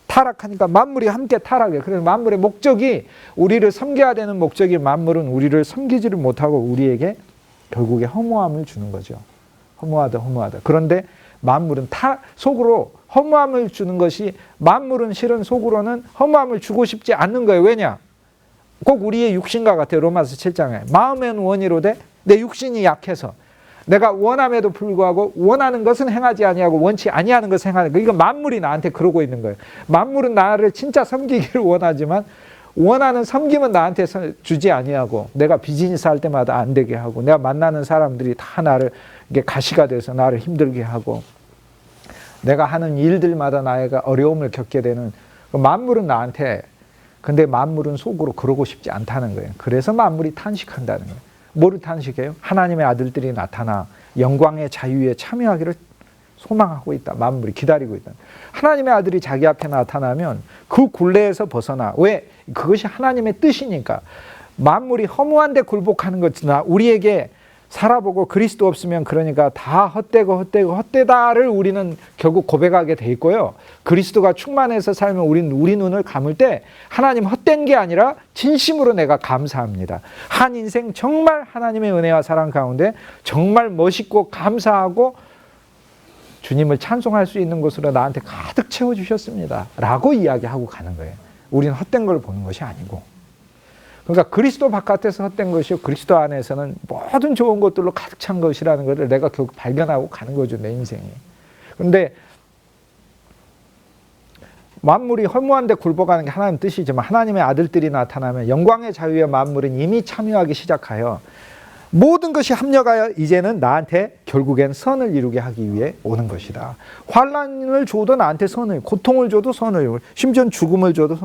타락하니까 만물이 함께 타락해요. 그래서 만물의 목적이, 우리를 섬겨야 되는 목적이, 만물은 우리를 섬기지를 못하고 우리에게 결국에 허무함을 주는 거죠. 허무하다. 그런데 만물은 속으로 허무함을 주는 것이, 만물은 실은 속으로는 허무함을 주고 싶지 않는 거예요. 왜냐? 꼭 우리의 육신과 같아요. 로마서 7장에 마음에는 원이로되 내 육신이 약해서 내가 원함에도 불구하고 원하는 것은 행하지 아니하고 원치 아니하는 것을 행하는 거. 이거 만물이 나한테 그러고 있는 거예요. 만물은 나를 진짜 섬기기를 원하지만 원하는 섬김은 나한테 주지 아니하고, 내가 비즈니스 할 때마다 안 되게 하고, 내가 만나는 사람들이 다 나를 이게 가시가 돼서 나를 힘들게 하고, 내가 하는 일들마다 나가 어려움을 겪게 되는 만물은 나한테, 근데 만물은 속으로 그러고 싶지 않다는 거예요. 그래서 만물이 탄식한다는 거예요. 뭐를 탄식해요? 하나님의 아들들이 나타나 영광의 자유에 참여하기를 소망하고 있다. 만물이 기다리고 있다. 하나님의 아들이 자기 앞에 나타나면 그 굴레에서 벗어나. 왜? 그것이 하나님의 뜻이니까. 만물이 허무한데 굴복하는 것이나 우리에게 살아보고 그리스도 없으면 그러니까 다 헛되다를 우리는 결국 고백하게 돼 있고요. 그리스도가 충만해서 살면 우리 눈을 감을 때 하나님 헛된 게 아니라 진심으로 내가 감사합니다. 한 인생 정말 하나님의 은혜와 사랑 가운데 정말 멋있고 감사하고 주님을 찬송할 수 있는 것으로 나한테 가득 채워주셨습니다 라고 이야기하고 가는 거예요. 우리는 헛된 걸 보는 것이 아니고. 그러니까 그리스도 바깥에서 헛된 것이요, 그리스도 안에서는 모든 좋은 것들로 가득 찬 것이라는 것을 내가 결국 발견하고 가는 거죠, 내 인생이. 그런데 만물이 허무한데 굴복하는 게 하나님 뜻이지만, 하나님의 아들들이 나타나면 영광의 자유의 만물은 이미 참여하기 시작하여 모든 것이 합력하여 이제는 나한테 결국엔 선을 이루게 하기 위해 오는 것이다. 환난을 줘도 나한테 선을, 고통을 줘도 선을, 심지어 죽음을 줘도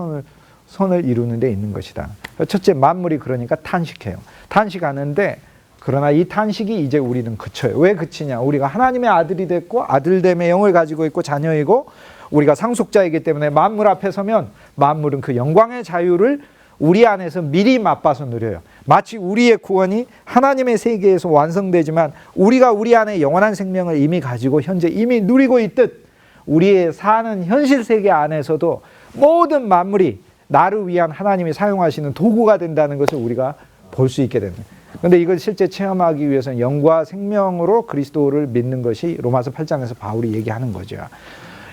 선을 이루는 데 있는 것이다. 첫째, 만물이 그러니까 탄식해요. 탄식하는데, 그러나 이 탄식이 이제 우리는 그쳐요. 왜 그치냐? 우리가 하나님의 아들이 됐고 아들됨의 영을 가지고 있고 자녀이고 우리가 상속자이기 때문에 만물 앞에 서면 만물은 그 영광의 자유를 우리 안에서 미리 맛봐서 누려요. 마치 우리의 구원이 하나님의 세계에서 완성되지만 우리가 우리 안에 영원한 생명을 이미 가지고 현재 이미 누리고 있듯 우리의 사는 현실 세계 안에서도 모든 만물이 나를 위한 하나님이 사용하시는 도구가 된다는 것을 우리가 볼 수 있게 됩니다. 그런데 이걸 실제 체험하기 위해서는 영과 생명으로 그리스도를 믿는 것이 로마서 8장에서 바울이 얘기하는 거죠.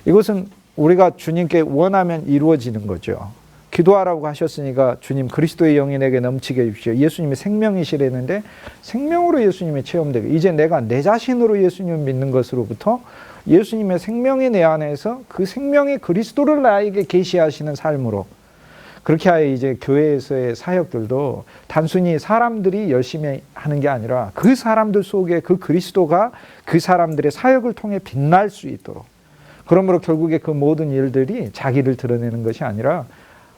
이것은 우리가 주님께 원하면 이루어지는 거죠. 기도하라고 하셨으니까 주님 그리스도의 영이 내게 넘치게 해주십시오. 예수님이 생명이시라는데 생명으로 예수님이 체험되고 이제 내가 내 자신으로 예수님을 믿는 것으로부터 예수님의 생명이 내 안에서 그 생명의 그리스도를 나에게 계시하시는 삶으로 그렇게 하여 이제 교회에서의 사역들도 단순히 사람들이 열심히 하는 게 아니라 그 사람들 속에 그 그리스도가 그 사람들의 사역을 통해 빛날 수 있도록 그러므로 결국에 그 모든 일들이 자기를 드러내는 것이 아니라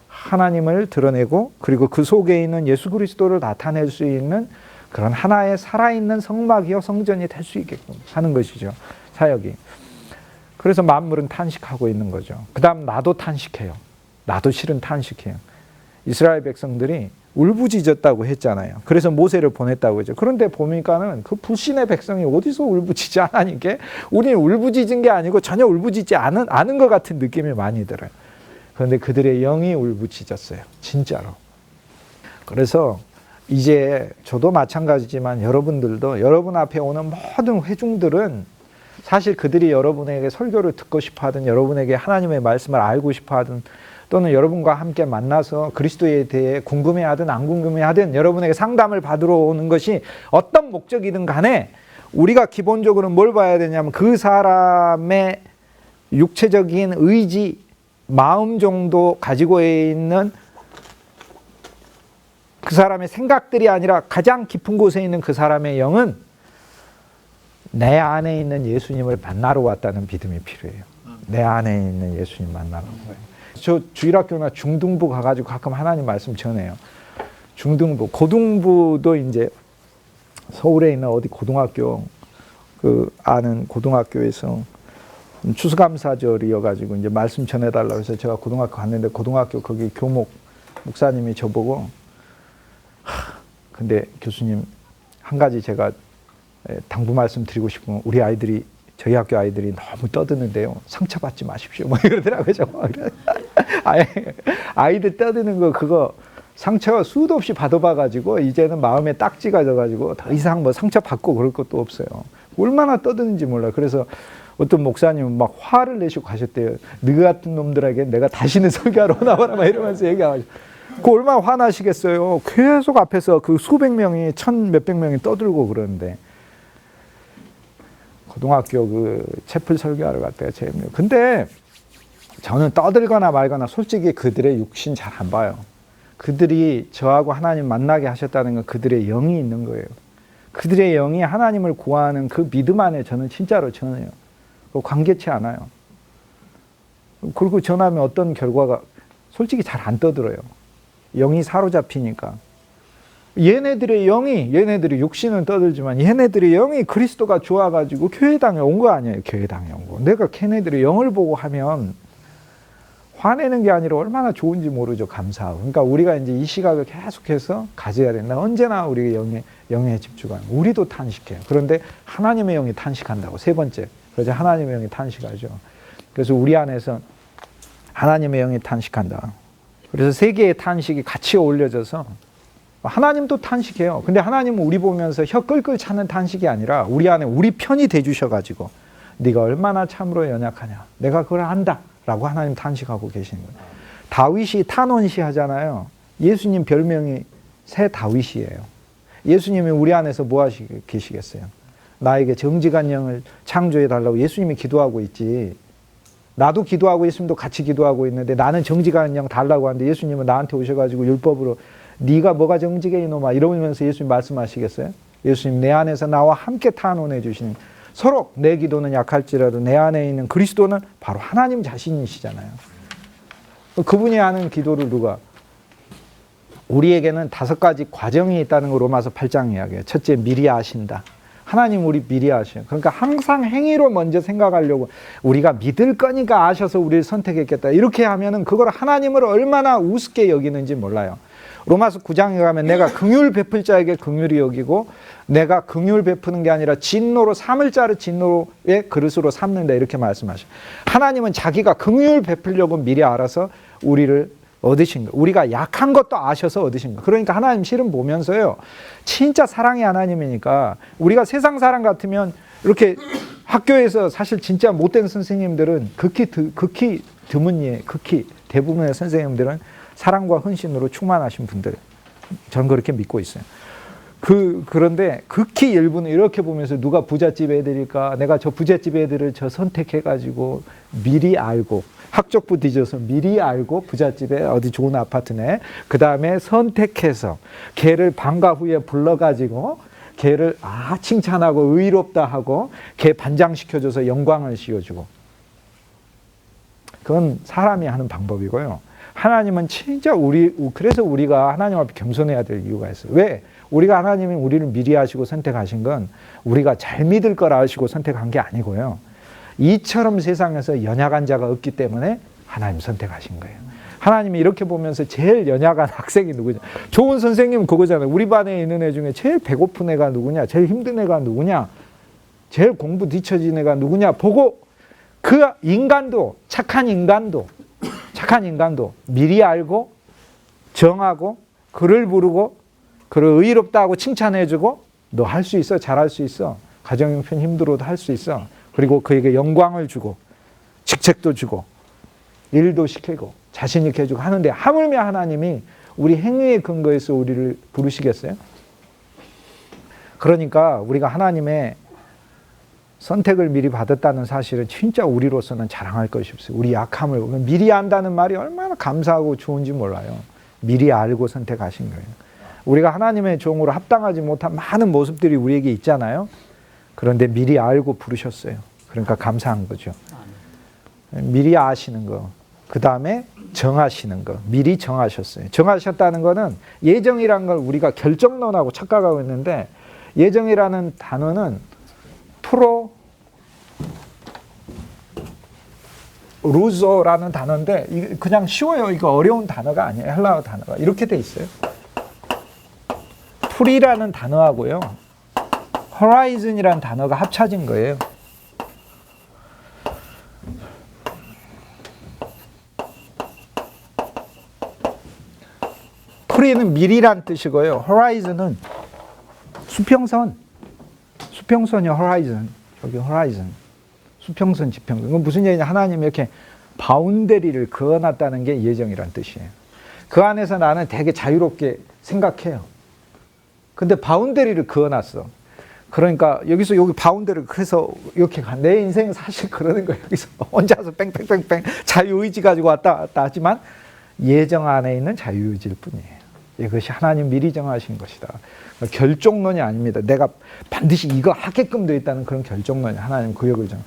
하나님을 드러내고 그리고 그 속에 있는 예수 그리스도를 나타낼 수 있는 그런 하나의 살아있는 성막이요 성전이 될 수 있게끔 하는 것이죠. 사역이. 그래서 만물은 탄식하고 있는 거죠. 그 다음 나도 탄식해요. 나도 실은 탄식해요. 이스라엘 백성들이 울부짖었다고 했잖아요. 그래서 모세를 보냈다고 했죠. 그런데 보니까는 그 불신의 백성이 어디서 울부짖지 하나님께 우리는 울부짖은 게 아니고 전혀 울부짖지 않은 것 같은 느낌이 많이 들어요. 그런데 그들의 영이 울부짖었어요. 진짜로. 그래서 이제 저도 마찬가지지만 여러분들도 여러분 앞에 오는 모든 회중들은 사실 그들이 여러분에게 설교를 듣고 싶어 하든 여러분에게 하나님의 말씀을 알고 싶어 하든 또는 여러분과 함께 만나서 그리스도에 대해 궁금해하든 안 궁금해하든 여러분에게 상담을 받으러 오는 것이 어떤 목적이든 간에 우리가 기본적으로 뭘 봐야 되냐면 그 사람의 육체적인 의지, 마음 정도 가지고 있는 그 사람의 생각들이 아니라 가장 깊은 곳에 있는 그 사람의 영은 내 안에 있는 예수님을 만나러 왔다는 믿음이 필요해요. 내 안에 있는 예수님 만나러 온 거예요. 저 주일학교나 중등부 가가지고 가끔 하나님 말씀 전해요. 중등부, 고등부도 이제 서울에 있는 어디 고등학교 그 아는 고등학교에서 추수감사절이어가지고 이제 말씀 전해달라고 해서 제가 고등학교 갔는데 고등학교 거기 교목 목사님이 저보고 근데 교수님 한 가지 제가 당부 말씀 드리고 싶으면 우리 아이들이 저희 학교 아이들이 너무 떠드는데요. 상처받지 마십시오. 뭐 이러더라고요. 아이들 떠드는 거 그거 상처 수도 없이 받아봐가지고 이제는 마음에 딱지가 져가지고 더 이상 뭐 상처받고 그럴 것도 없어요. 얼마나 떠드는지 몰라요. 그래서 어떤 목사님은 막 화를 내시고 가셨대요. 너 같은 놈들에게 내가 다시는 설교하러 오나봐라 막 이러면서 얘기하고 그 얼마나 화나시겠어요. 계속 앞에서 그 수백 명이 천 몇백 명이 떠들고 그러는데 고등학교 그 채플 설교하러 갔다가 재밌네요. 근데 저는 떠들거나 말거나 솔직히 그들의 육신 잘 안 봐요. 그들이 저하고 하나님 만나게 하셨다는 건 그들의 영이 있는 거예요. 그들의 영이 하나님을 구하는 그 믿음 안에 저는 진짜로 전해요. 관계치 않아요. 그리고 전하면 어떤 결과가 솔직히 잘 안 떠들어요. 영이 사로잡히니까. 얘네들의 육신은 떠들지만 얘네들의 영이 그리스도가 좋아가지고 교회당에 온 거 아니에요. 교회당에 온 거. 내가 걔네들의 영을 보고 하면 화내는 게 아니라 얼마나 좋은지 모르죠. 감사하고. 그러니까 우리가 이제 이 시각을 계속해서 가져야 된다. 언제나 우리 영에 집중하는. 우리도 탄식해요. 그런데 하나님의 영이 탄식한다고. 세 번째. 그래서 하나님의 영이 탄식하죠. 그래서 우리 안에서 하나님의 영이 탄식한다. 그래서 세 개의 탄식이 같이 어울려져서 하나님도 탄식해요. 근데 하나님은 우리 보면서 혀 끌끌 차는 탄식이 아니라 우리 안에 우리 편이 돼주셔가지고 네가 얼마나 참으로 연약하냐. 내가 그걸 안다. 라고 하나님 탄식하고 계시는 거예요. 다윗이 탄원시 하잖아요. 예수님 별명이 새 다윗이에요. 예수님이 우리 안에서 뭐 하시고 계시겠어요? 나에게 정직한 영을 창조해 달라고 예수님이 기도하고 있지. 나도 기도하고 예수님도 같이 기도하고 있는데 나는 정직한 영 달라고 하는데 예수님은 나한테 오셔가지고 율법으로 네가 뭐가 정직해 이놈아 이러면서 예수님 말씀하시겠어요? 예수님 내 안에서 나와 함께 탄원해 주시는 서로 내 기도는 약할지라도 내 안에 있는 그리스도는 바로 하나님 자신이시잖아요. 그분이 하는 기도를 누가? 우리에게는 5가지 과정이 있다는 거 로마서 8장 이야기해요. 첫째 미리 아신다. 하나님 우리 미리 아셔요. 그러니까 항상 행위로 먼저 생각하려고 우리가 믿을 거니까 아셔서 우리를 선택했겠다. 이렇게 하면은 그걸 하나님을 얼마나 우습게 여기는지 몰라요. 로마서 9장에 가면 내가 긍휼 베풀 자에게 긍휼히 여기고 내가 긍휼 베푸는 게 아니라 진노로 삼을 자를 진노의 그릇으로 삼는다 이렇게 말씀하셔요. 하나님은 자기가 긍휼 베풀려고 미리 알아서 우리를 얻으신 거. 우리가 약한 것도 아셔서 얻으신 거. 그러니까 하나님 실은 보면서요. 진짜 사랑의 하나님이니까 우리가 세상 사람 같으면 이렇게 학교에서 사실 진짜 못된 선생님들은 극히 드문이에요. 극히 대부분의 선생님들은 사랑과 헌신으로 충만하신 분들. 저는 그렇게 믿고 있어요. 그런데 극히 일부는 이렇게 보면서 누가 부잣집 애들일까? 내가 저 부잣집 애들을 저 선택해가지고 미리 알고 학적부 뒤져서 미리 알고 부잣집에 어디 좋은 아파트 내 그 다음에 선택해서 걔를 방과 후에 불러가지고 걔를 칭찬하고 의롭다 하고 걔 반장시켜줘서 영광을 씌워주고 그건 사람이 하는 방법이고요. 하나님은 진짜 그래서 우리가 하나님 앞에 겸손해야 될 이유가 있어요. 왜? 우리가 하나님이 우리를 미리 하시고 선택하신 건 우리가 잘 믿을 거라 하시고 선택한 게 아니고요. 이처럼 세상에서 연약한 자가 없기 때문에 하나님 선택하신 거예요. 하나님이 이렇게 보면서 제일 연약한 학생이 누구냐? 좋은 선생님은 그거잖아요. 우리 반에 있는 애 중에 제일 배고픈 애가 누구냐? 제일 힘든 애가 누구냐? 제일 공부 뒤처진 애가 누구냐? 보고 그 인간도 착한 인간도 미리 알고 정하고 그를 부르고 그를 의롭다 하고 칭찬해주고 너 할 수 있어. 잘할 수 있어. 가정형편 힘들어도 할 수 있어. 그리고 그에게 영광을 주고 직책도 주고 일도 시키고 자신 있게 해주고 하는데 하물며 하나님이 우리 행위의 근거에서 우리를 부르시겠어요? 그러니까 우리가 하나님의 선택을 미리 받았다는 사실은 진짜 우리로서는 자랑할 것이 없어요. 우리 약함을 미리 안다는 말이 얼마나 감사하고 좋은지 몰라요. 미리 알고 선택하신 거예요. 우리가 하나님의 종으로 합당하지 못한 많은 모습들이 우리에게 있잖아요. 그런데 미리 알고 부르셨어요. 그러니까 감사한 거죠. 미리 아시는 거. 그 다음에 정하시는 거. 미리 정하셨어요. 정하셨다는 거는 예정이라는 걸 우리가 결정론하고 착각하고 있는데 예정이라는 단어는 루소라는 단어인데 그냥 쉬워요. 이거 어려운 단어가 아니에요. 헬라어 단어가. 이렇게 돼 있어요. 풀이라는 단어하고요. 호라이즌이라는 단어가 합쳐진 거예요. 풀이는 미리란 뜻이고요. 호라이즌은 수평선이 호라이즌. 여기 호라이즌. 수평선, 지평선. 이건 무슨 얘기냐? 하나님이 이렇게 바운더리를 그어놨다는 게 예정이란 뜻이에요. 그 안에서 나는 되게 자유롭게 생각해요. 근데 바운더리를 그어놨어. 그러니까 여기서 여기 바운더리를 그래서 이렇게 내 인생은 사실 그러는 거예요. 여기서 혼자서 뺑뺑뺑뺑 자유의지 가지고 왔다 갔다 하지만 예정 안에 있는 자유의지일 뿐이에요. 이것이 하나님 미리 정하신 것이다. 결정론이 아닙니다. 내가 반드시 이거 하게끔 되어 있다는 그런 결정론이 하나님 구역을 그래서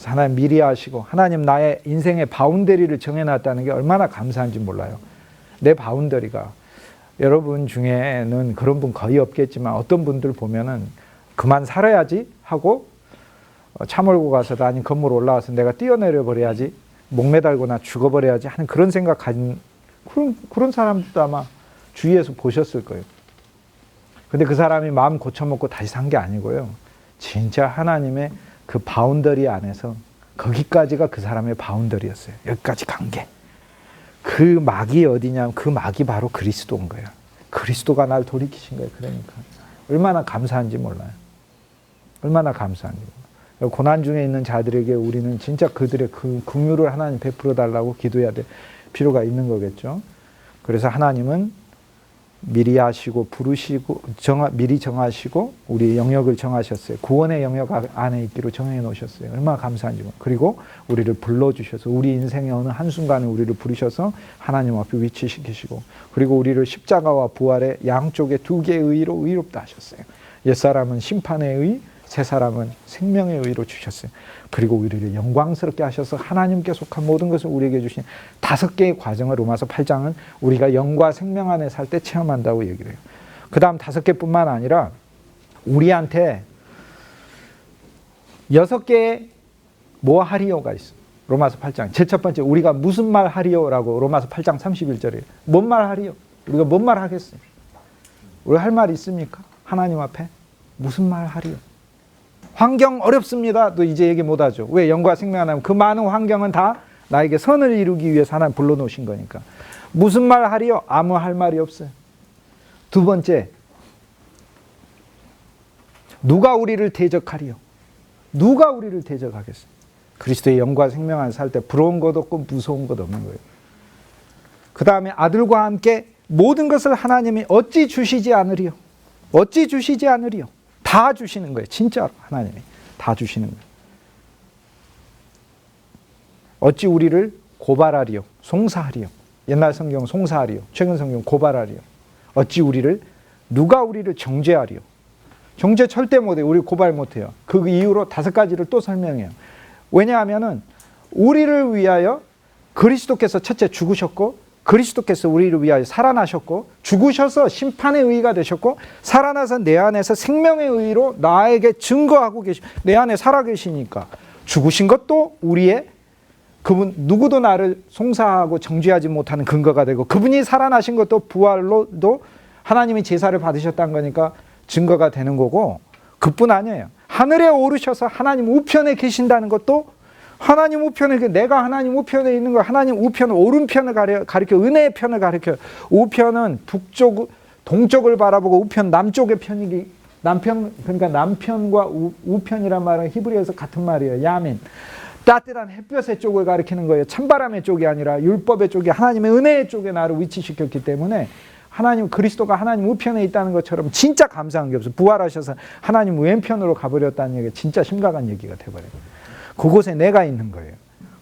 하나님 미리 하시고 하나님 나의 인생의 바운더리를 정해놨다는 게 얼마나 감사한지 몰라요. 내 바운더리가 여러분 중에는 그런 분 거의 없겠지만 어떤 분들 보면은 그만 살아야지 하고 차 몰고 가서도 아닌 건물 올라와서 내가 뛰어내려 버려야지 목매달거나 죽어버려야지 하는 그런 생각 가진 그런 사람들도 아마 주위에서 보셨을 거예요. 근데 그 사람이 마음 고쳐먹고 다시 산 게 아니고요. 진짜 하나님의 그 바운더리 안에서 거기까지가 그 사람의 바운더리였어요. 여기까지 간 게. 그 막이 어디냐면 그 막이 바로 그리스도인 거예요. 그리스도가 날 돌이키신 거예요. 그러니까 얼마나 감사한지 몰라요. 얼마나 감사한지 몰라요. 고난 중에 있는 자들에게 우리는 진짜 그들의 그 긍휼을 하나님 베풀어 달라고 기도해야 될 필요가 있는 거겠죠. 그래서 하나님은 미리 하시고 부르시고 미리 정하시고 우리의 영역을 정하셨어요. 구원의 영역 안에 있기로 정해 놓으셨어요. 얼마나 감사한지. 그리고 우리를 불러주셔서 우리 인생의 어느 한순간에 우리를 부르셔서 하나님 앞에 위치시키시고 그리고 우리를 십자가와 부활의 양쪽에 두 개의 의로 의롭다 하셨어요. 옛사람은 심판의 의, 새사람은 생명의 의로 주셨어요. 그리고 우리를 영광스럽게 하셔서 하나님께 속한 모든 것을 우리에게 주신 5개의 과정을 로마서 8장은 우리가 영과 생명 안에 살 때 체험한다고 얘기를 해요. 그 다음 5개뿐만 아니라 우리한테 6개의 뭐 하리요가 있어. 로마서 8장. 제일 첫 번째, 우리가 무슨 말 하리요라고 로마서 8장 31절이에요. 뭔 말 하리요? 우리가 뭔 말 하겠어요? 우리가 할 말 있습니까? 하나님 앞에? 무슨 말 하리요? 환경 어렵습니다. 또 이제 얘기 못 하죠. 왜? 영과 생명 하나님. 그 많은 환경은 다 나에게 선을 이루기 위해서 하나님 불러놓으신 거니까. 무슨 말 하리요? 아무 할 말이 없어요. 두 번째, 누가 우리를 대적하리요? 누가 우리를 대적하겠어요? 그리스도의 영과 생명 안에 살 때 부러운 것 없고 무서운 것 없는 거예요. 그 다음에 아들과 함께 모든 것을 하나님이 어찌 주시지 않으리요? 어찌 주시지 않으리요? 다 주시는 거예요. 진짜로 하나님이 다 주시는 거예요. 어찌 우리를 고발하리요? 송사하리요? 옛날 성경 송사하리요? 최근 성경 고발하리요? 어찌 우리를, 누가 우리를 정죄하리요? 정죄 절대 못해요. 우리 고발 못해요. 그 이유로 5가지를 또 설명해요. 왜냐하면은 우리를 위하여 그리스도께서 첫째 죽으셨고, 그리스도께서 우리를 위하여 살아나셨고, 죽으셔서 심판의 의의가 되셨고, 살아나서 내 안에서 생명의 의의로 나에게 증거하고 내 안에 살아계시니까 죽으신 것도 우리의, 그분 누구도 나를 송사하고 정죄하지 못하는 근거가 되고, 그분이 살아나신 것도 부활로도 하나님이 제사를 받으셨다는 거니까 증거가 되는 거고, 그뿐 아니에요. 하늘에 오르셔서 하나님 우편에 계신다는 것도, 하나님 우편에, 내가 하나님 우편에 있는 거, 하나님 우편, 오른편을 가리켜, 은혜의 편을 가리켜. 우편은 북쪽, 동쪽을 바라보고, 우편 남쪽의 편이기, 남편, 그러니까 남편과 우편이란 말은 히브리어에서 같은 말이에요. 야민. 따뜻한 햇볕의 쪽을 가리키는 거예요. 찬바람의 쪽이 아니라 율법의 쪽이, 하나님의 은혜의 쪽에 나를 위치시켰기 때문에 하나님, 그리스도가 하나님 우편에 있다는 것처럼 진짜 감사한 게 없어요. 부활하셔서 하나님 왼편으로 가버렸다는 얘기가 진짜 심각한 얘기가 돼버려요. 그곳에 내가 있는 거예요.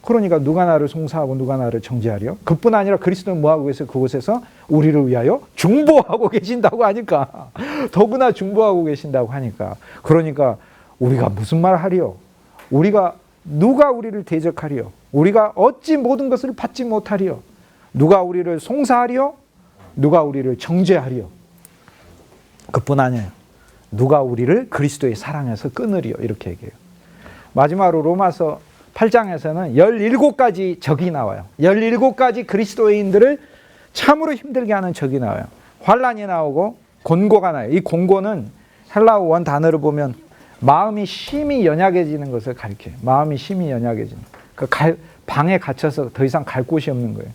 그러니까 누가 나를 송사하고 누가 나를 정죄하려? 그뿐 아니라 그리스도는 뭐하고 계세요? 그곳에서 우리를 위하여 중보하고 계신다고 하니까, 더구나 중보하고 계신다고 하니까, 그러니까 우리가 무슨 말 하리요? 우리가, 누가 우리를 대적하리요? 우리가 어찌 모든 것을 받지 못하리요? 누가 우리를 송사하리요? 누가 우리를 정죄하리요? 그뿐 아니에요. 누가 우리를 그리스도의 사랑에서 끊으리요? 이렇게 얘기해요. 마지막으로 로마서 8장에서는 17가지 적이 나와요. 17가지 그리스도인들을 참으로 힘들게 하는 적이 나와요. 환난이 나오고 곤고가 나요. 이 곤고는 헬라어 원 단어를 보면 마음이 심히 연약해지는 것을 가리켜요. 마음이 심히 연약해지는. 방에 갇혀서 더 이상 갈 곳이 없는 거예요.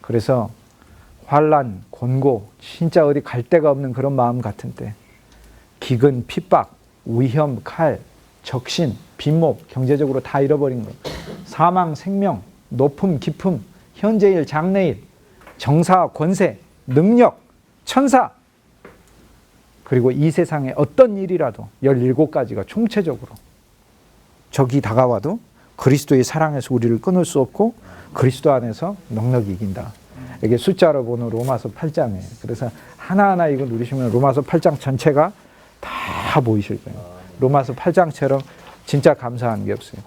그래서 환난, 곤고, 진짜 어디 갈 데가 없는 그런 마음 같은 때, 기근, 핍박, 위험, 칼, 적신, 빈목, 경제적으로 다 잃어버린 것, 사망, 생명, 높음, 깊음, 현재일, 장래일, 정사, 권세, 능력, 천사, 그리고 이 세상의 어떤 일이라도 17가지가 총체적으로 적이 다가와도 그리스도의 사랑에서 우리를 끊을 수 없고 그리스도 안에서 넉넉히 이긴다. 이게 숫자로 보는 로마서 8장이에요. 그래서 하나하나 이거 누리시면 로마서 8장 전체가 다 보이실 거예요. 로마서 8장처럼 진짜 감사한 게 없어요.